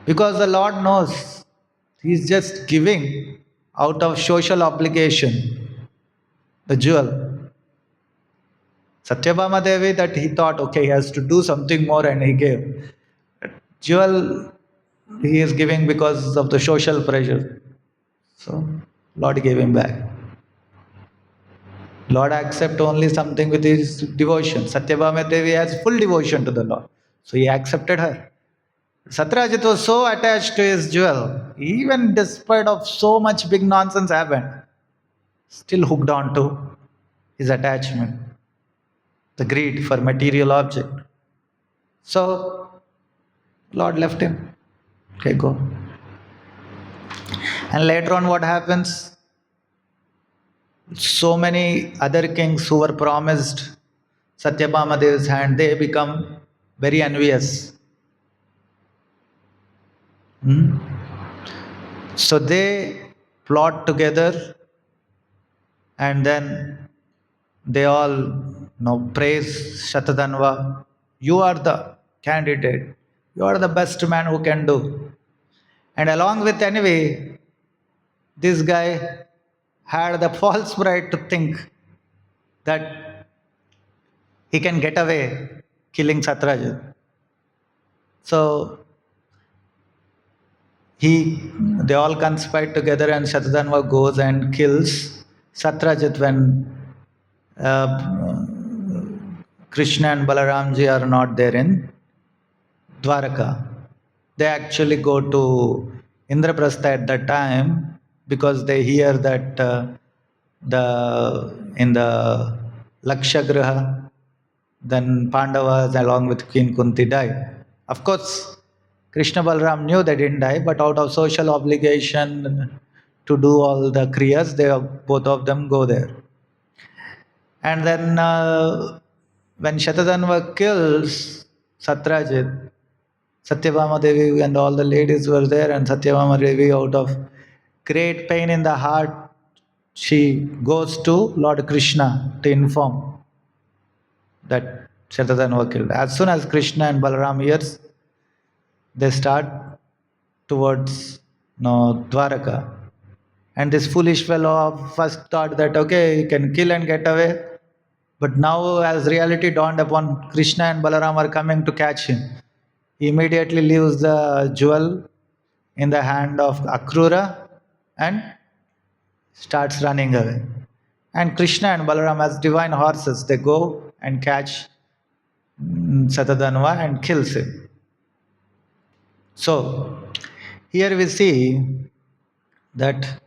Because the Lord knows he is just giving out of social obligation the jewel. Satyabhama Devi, that he thought, okay, he has to do something more, and he gave. Jewel he is giving because of the social pressure. So Lord gave him back. Lord accept only something with his devotion. Satyabhama Devi has full devotion to the Lord. So he accepted her. Satyajit was so attached to his jewel, even despite of so much big nonsense happened, still hooked on to his attachment, the greed for material object. So Lord left him. Okay, go. And later on, what happens? So many other kings who were promised Satyabhama Devi's hand, they become very envious. So they plot together, and then they all praise Shatadanva. You are the candidate. You are the best man who can do. And along with envy, this guy had the false pride to think that he can get away killing Satyajit. So they all conspire together, and Shatadanva goes and kills Satyajit when Krishna and Balaramji are not there in Dwaraka. They actually go to Indraprastha at that time because they hear that in the Lakshagraha, then Pandavas along with Queen Kunti die. Of course, Krishna Balaram knew they didn't die, but out of social obligation to do all the kriyas, both of them go there. And then when Shatadanva kills Satyajit, Satyabhama Devi and all the ladies were there, and Satyabhama Devi, out of great pain in the heart, she goes to Lord Krishna to inform that Shatadanva killed. As soon as Krishna and Balaram hears, they start towards Dwaraka. And this foolish fellow first thought that, okay, he can kill and get away. But now, as reality dawned upon, Krishna and Balaram are coming to catch him. He immediately leaves the jewel in the hand of Akrura and starts running away. And Krishna and Balaram, as divine horses, they go and catch Shatadanva and kills him. So, here we see that,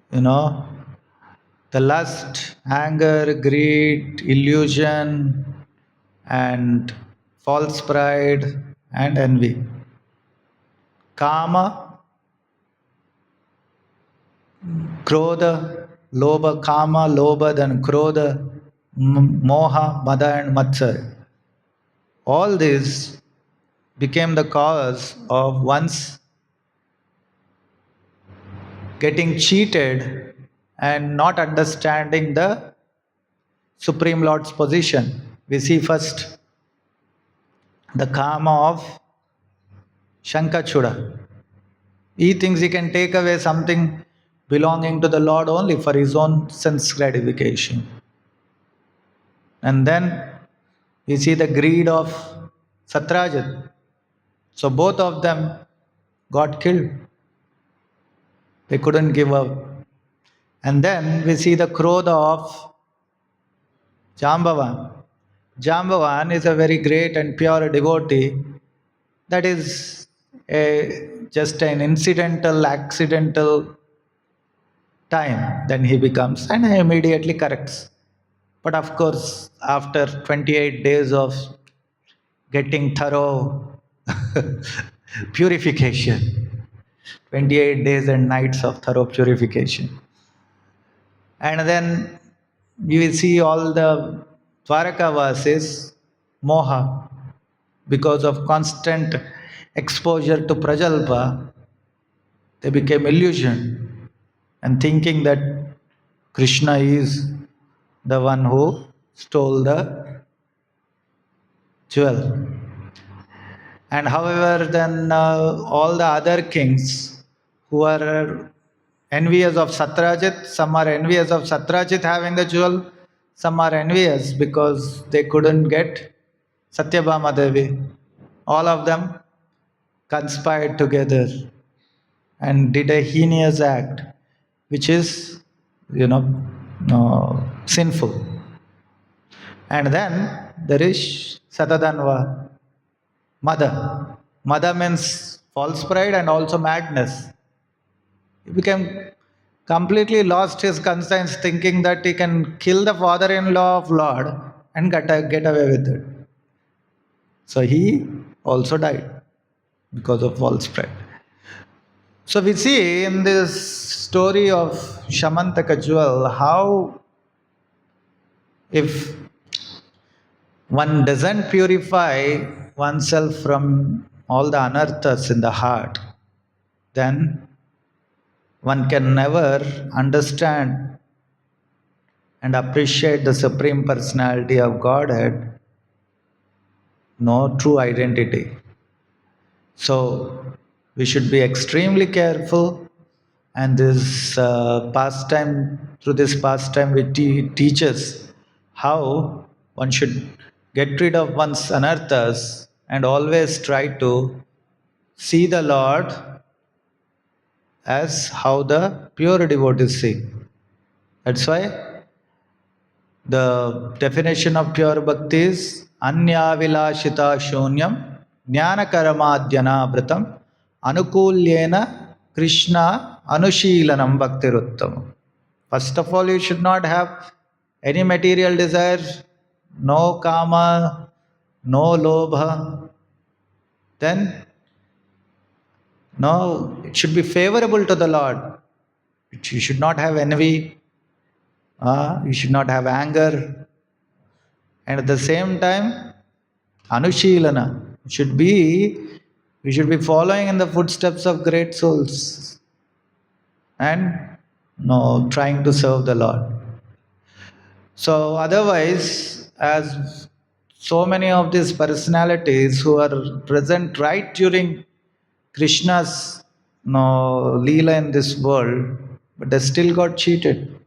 the lust, anger, greed, illusion, and false pride and envy. Kama, Krodha, Lobha, Kama, Lobha, then Krodha, Moha, Mada, and Matsar. All these became the cause of one's getting cheated and not understanding the Supreme Lord's position. We see first the karma of Shankachuda. He thinks he can take away something belonging to the Lord only for his own sense gratification. And then we see the greed of Satyajit. So both of them got killed. They couldn't give up. And then we see the Krodha of Jambavan. Jambavan is a very great and pure devotee. That is just an accidental time. Then he becomes, and he immediately corrects. But of course, after 28 days of getting thorough purification. 28 days and nights of thorough purification. And then you will see all the Dwaraka moha, because of constant exposure to Prajalpa, they became illusion and thinking that Krishna is the one who stole the jewel. And however, then all the other kings who are envious of Satrajit, some are envious of Satrajit having the jewel, some are envious because they couldn't get Satyabhama Devi. All of them conspired together and did a heinous act, which is, sinful. And then there is Satadanva, Mada. Mada means false pride and also madness. He became completely lost his conscience, thinking that he can kill the father-in-law of Lord and get away with it. So he also died because of false pride. So we see in this story of Shamantaka jewel how if one doesn't purify oneself from all the anarthas in the heart, then one can never understand and appreciate the Supreme Personality of Godhead, no true identity. So we should be extremely careful, and this through this pastime, we teach us how one should get rid of one's anarthas and always try to see the Lord as how the pure devotees see. That's why the definition of pure bhakti is anyavilashita shunyam jnanakaramadyanabratam anukulyena Krishna anushilanam bhaktiruttam. First of all, you should not have any material desires, no kama, no lobha. Then, no, it should be favorable to the Lord. You should not have envy, you should not have anger, and at the same time, anushilana we should be following in the footsteps of great souls and no trying to serve the Lord. So otherwise, as so many of these personalities who are present right during Krishna's Leela in this world, but they still got cheated.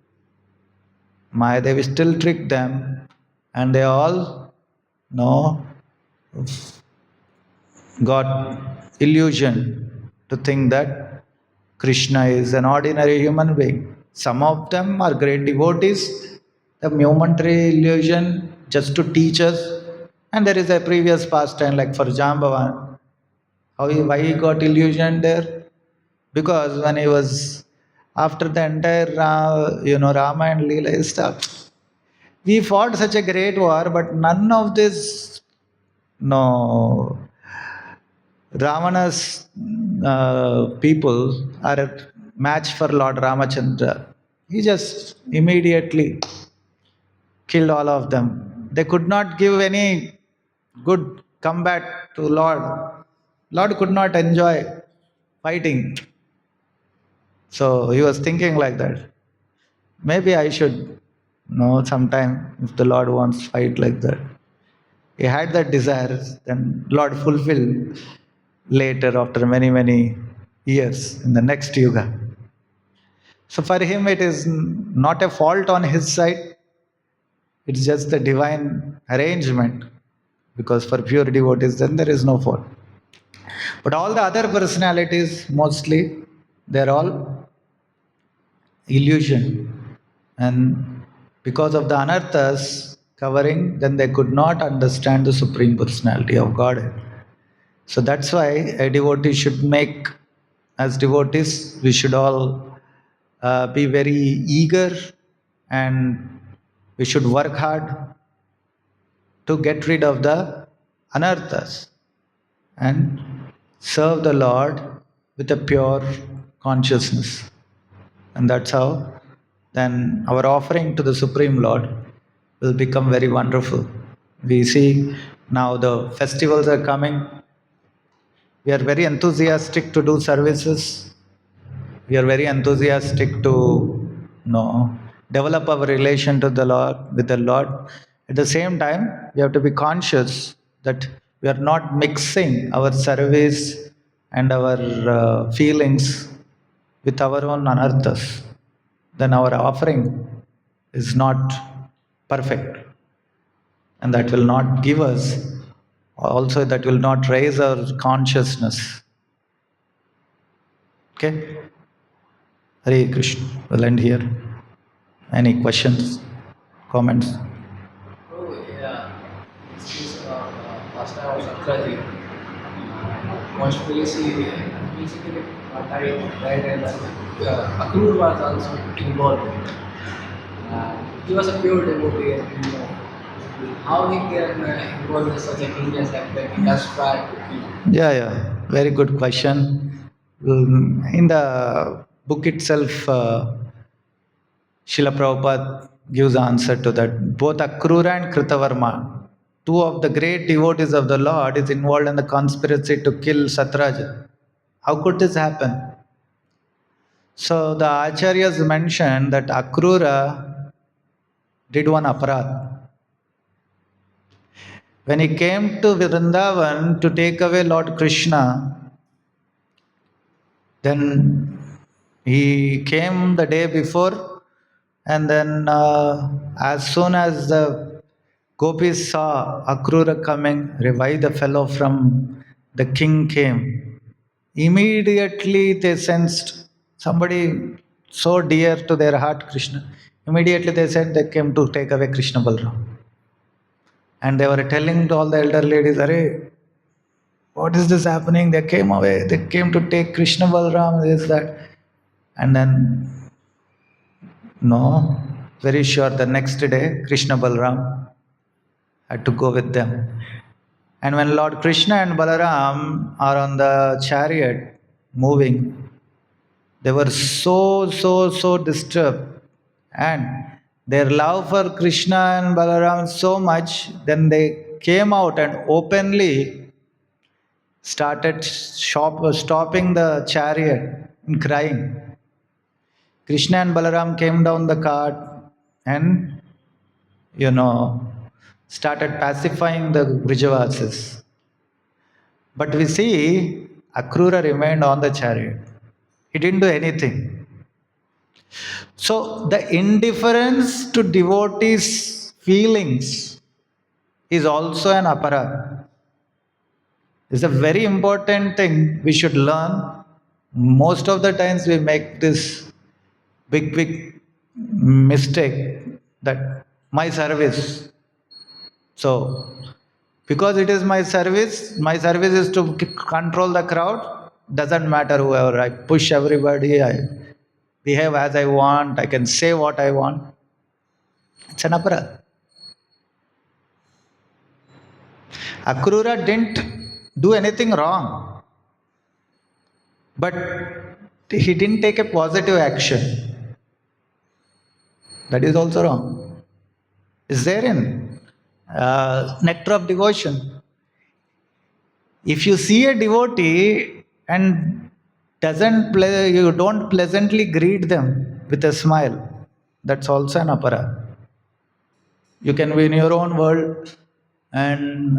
Mayadevi still tricked them, and they all got illusion to think that Krishna is an ordinary human being. Some of them are great devotees, the momentary illusion just to teach us. And there is a previous pastime like for Jambavan. Why he got illusion there? Because when he was after the entire Rama and Leela stuff, we fought such a great war, but none of this Ravana's people are a match for Lord Ramachandra. He just immediately killed all of them. They could not give any good comeback to Lord. Lord could not enjoy fighting. So he was thinking like that. Maybe I should know sometime if the Lord wants to fight like that. He had that desire, then Lord fulfilled later after many years in the next yuga. So for him it is not a fault on his side, it's just the divine arrangement, because for pure devotees then there is no fault. But all the other personalities, mostly, they're all illusion. And because of the anarthas covering, then they could not understand the Supreme Personality of Godhead. So that's why a devotee should make, as devotees, we should all be very eager and we should work hard to get rid of the anarthas and serve the Lord with a pure consciousness. And that's how then our offering to the Supreme Lord will become very wonderful. We see now the festivals are coming. We are very enthusiastic to do services. We are very enthusiastic to develop our relation to the Lord with the Lord. At the same time, we have to be conscious that we are not mixing our service and our feelings with our own anarthas. Then our offering is not perfect, and that will not give us, also that will not raise our consciousness. Okay? Hare Krishna. We'll end here. Any questions, comments? Oh, yeah. This is last time I was Akrati. Most basically, what I read and Akrur was also involved. He was a pure devotee, and how he can involve in such a heinous act that he has tried to kill. Yeah. Very good question. In the book itself, Srila Prabhupada gives answer to that. Both Akrura and Kritavarma, two of the great devotees of the Lord, is involved in the conspiracy to kill Satraja. How could this happen? So the Acharyas mentioned that Akrura did one aparadh. When he came to Vrindavan to take away Lord Krishna, then he came the day before, and then as soon as the gopis saw Akrura coming, why the fellow from the king came, immediately they sensed somebody so dear to their heart, Krishna. Immediately they said they came to take away Krishna Balram. And they were telling to all the elder ladies, Arey, what is this happening? They came away, they came to take Krishna Balram, this, that. And then, no, very sure the next day, Krishna Balram had to go with them. And when Lord Krishna and Balaram are on the chariot moving, they were so disturbed. And their love for Krishna and Balaram so much, then they came out and openly started stopping the chariot and crying. Krishna and Balaram came down the cart and, started pacifying the Brijavasis. But we see Akrura remained on the chariot. He didn't do anything. So the indifference to devotees' feelings is also an aparadh. It's a very important thing we should learn. Most of the times we make this big mistake that my service. So, because it is my service is to control the crowd. Doesn't matter whoever, I push everybody, I behave as I want, I can say what I want. It's an aparadh. Akrura didn't do anything wrong, but he didn't take a positive action. That is also wrong. Is there in nectar of devotion? If you see a devotee and you don't pleasantly greet them with a smile, that's also an aparadh. You can be in your own world and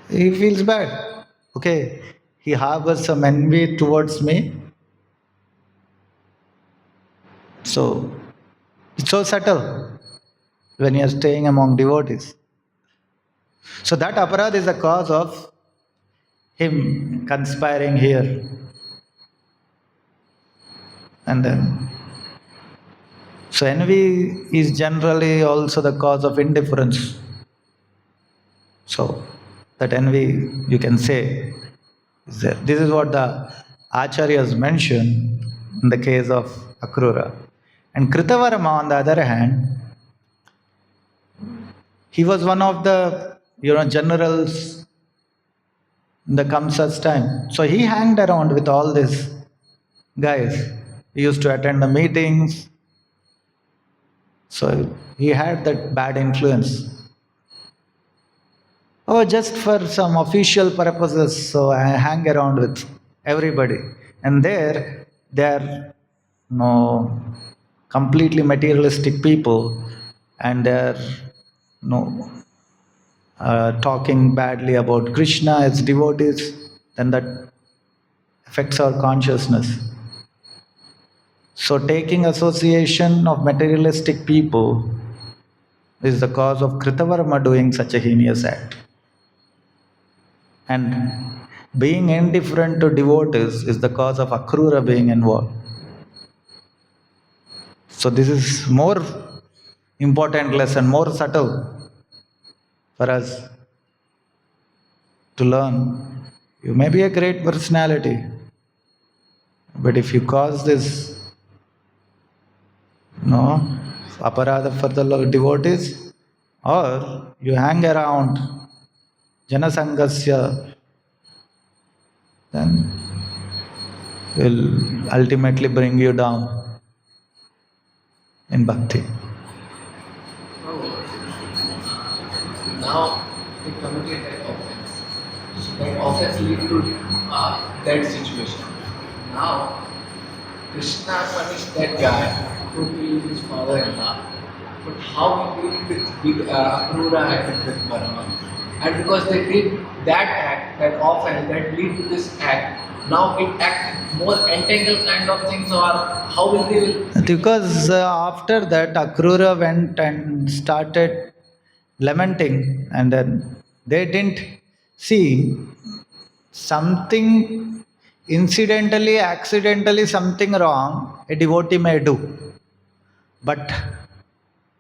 he feels bad. Okay, he harbors some envy towards me. So it's so subtle when you are staying among devotees. So that aparadh is the cause of him conspiring here. And then, so envy is generally also the cause of indifference. So that envy, you can say, is there. This is what the Acharyas mention in the case of Akrura. And Kritavarma, on the other hand, he was one of the generals in the Kamsa's time. So he hanged around with all these guys. He used to attend the meetings. So he had that bad influence. Oh, just for some official purposes, so I hang around with everybody. And there, they are no completely materialistic people, and they're no talking badly about Krishna, its devotees, then that affects our consciousness. So, taking association of materialistic people is the cause of Kritavarma doing such a heinous act. And being indifferent to devotees is the cause of Akrura being involved. So, this is more important lesson, more subtle for us to learn. You may be a great personality, but if you cause this aparadha for the devotees, or you hang around janasangasya, then will ultimately bring you down in bhakti. Now they committed that offense. So that offense lead to that situation. Now Krishna punished that guy who killed his father-in-law. But how he did it with Akrura and with Brahma. And because they did that act, that offense, that lead to this act, now it act more entangled kind of things, or how will they will Because after that, Akrura went and started lamenting, and then they didn't see something incidentally, accidentally, something wrong a devotee may do. But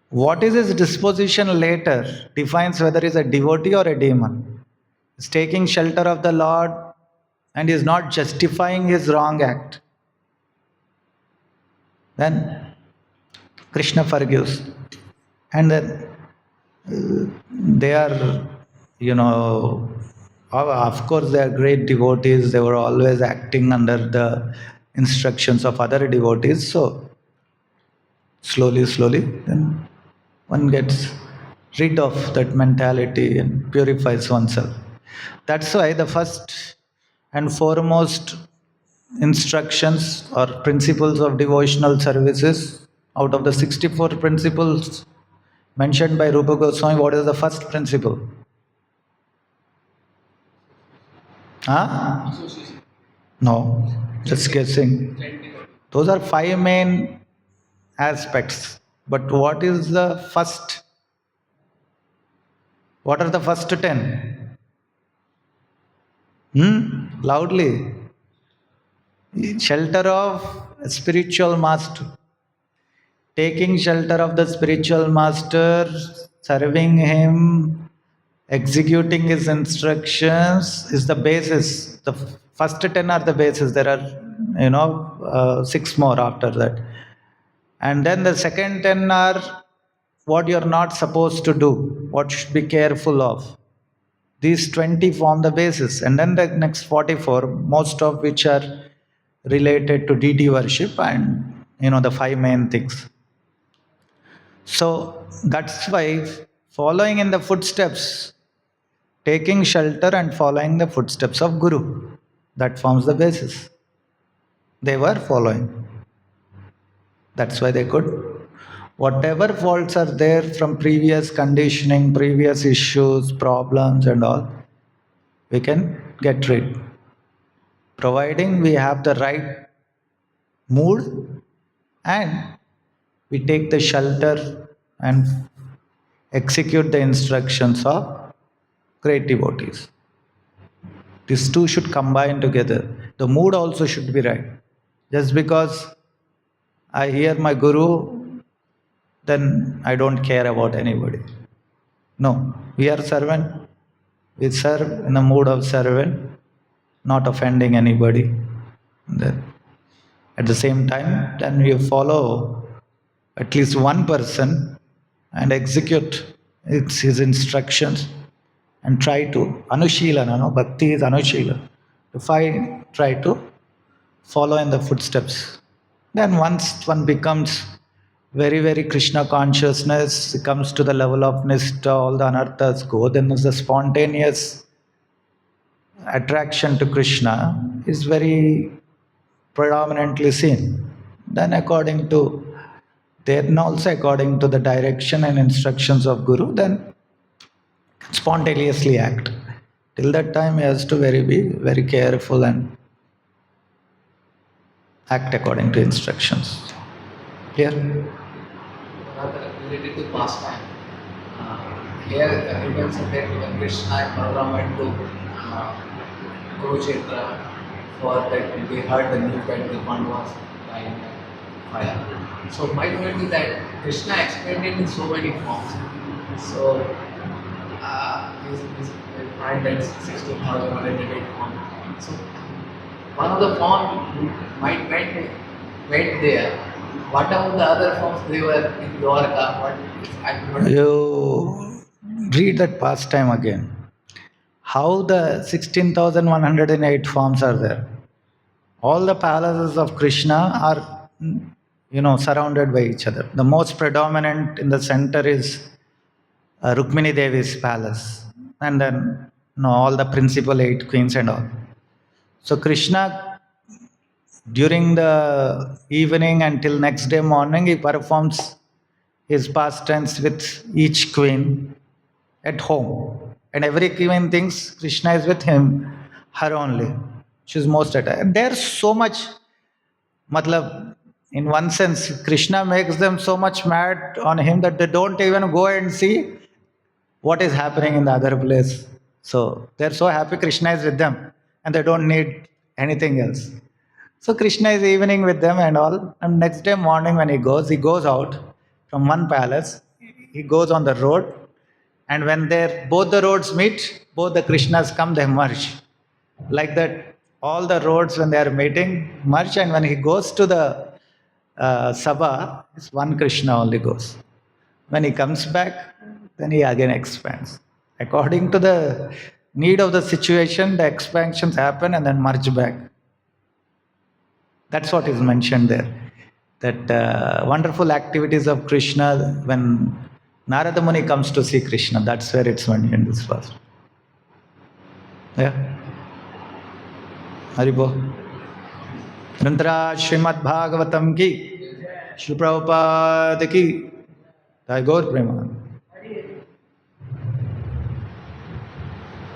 what is his disposition later defines whether he is a devotee or a demon. He is taking shelter of the Lord and is not justifying his wrong act. Then Krishna forgives. And then they are, of course, they are great devotees. They were always acting under the instructions of other devotees. So, slowly, then one gets rid of that mentality and purifies oneself. That's why the first and foremost instructions or principles of devotional services, out of the 64 principles mentioned by Rupa Goswami, what is the first principle? Huh? association? No, just guessing. Those are 5 main aspects. But what is the first? What are the first 10? Loudly. Shelter of a spiritual master. Taking shelter of the spiritual master, serving him, executing his instructions is the basis. The first 10 are the basis. There are, 6 more after that. And then the second 10 are what you're not supposed to do, what you should be careful of. These 20 form the basis. And then the next 44, most of which are related to deity worship and, the 5 main things. So that's why following in the footsteps, taking shelter and following the footsteps of Guru, that forms the basis. They were following. That's why they could. Whatever faults are there from previous conditioning, previous issues, problems, and all, we can get rid. Providing we have the right mood and we take the shelter and execute the instructions of great devotees. These two should combine together. The mood also should be right. Just because I hear my guru, then I don't care about anybody. No, we are servant. We serve in the mood of servant, not offending anybody. Then, at the same time, then we follow at least one person and execute his instructions and try to, Anushilana, no? Bhakti is Anushila. Try to follow in the footsteps. Then once one becomes very, very Krishna consciousness, it comes to the level of Nistha, all the Anarthas go, then the spontaneous attraction to Krishna is very predominantly seen. Then also according to the direction and instructions of Guru, then spontaneously act. Till that time he has to be very careful and act according to instructions. Clear? Rather related to pastime. Here you can say that when Krishna and Balaram went to Kurukshetra for that they heard the news that the Pandavas died in fire. So my point is that Krishna explained it in so many forms. So this find that 16,108 form. So one of the form might went there. What about the other forms they were in Dwarka? What I do not. You read that pastime again. How the 16,108 forms are there. All the palaces of Krishna are, surrounded by each other. The most predominant in the center is Rukmini Devi's palace. And then, all the principal 8 queens and all. So Krishna, during the evening until next day morning, he performs his pastimes with each queen at home. And every queen thinks Krishna is with him, her only. She's most attached. There's so much, in one sense, Krishna makes them so much mad on him that they don't even go and see what is happening in the other place. So they're so happy Krishna is with them and they don't need anything else. So Krishna is evening with them and all. And next day morning when he goes out from one palace, he goes on the road. And when both the roads meet, both the Krishnas come, they merge. Like that, all the roads when they are meeting merge, and when he goes to the Sabha, it's one Krishna only goes. When he comes back, then he again expands. According to the need of the situation, the expansions happen and then merge back. That's what is mentioned there. That wonderful activities of Krishna when Narada Muni comes to see Krishna. That's where it's mentioned in this verse. Yeah. Haribol. Nandra Śrīmad Bhāgavatam ki, Śrī Prabhupada ki, Jai Gaur Premanand.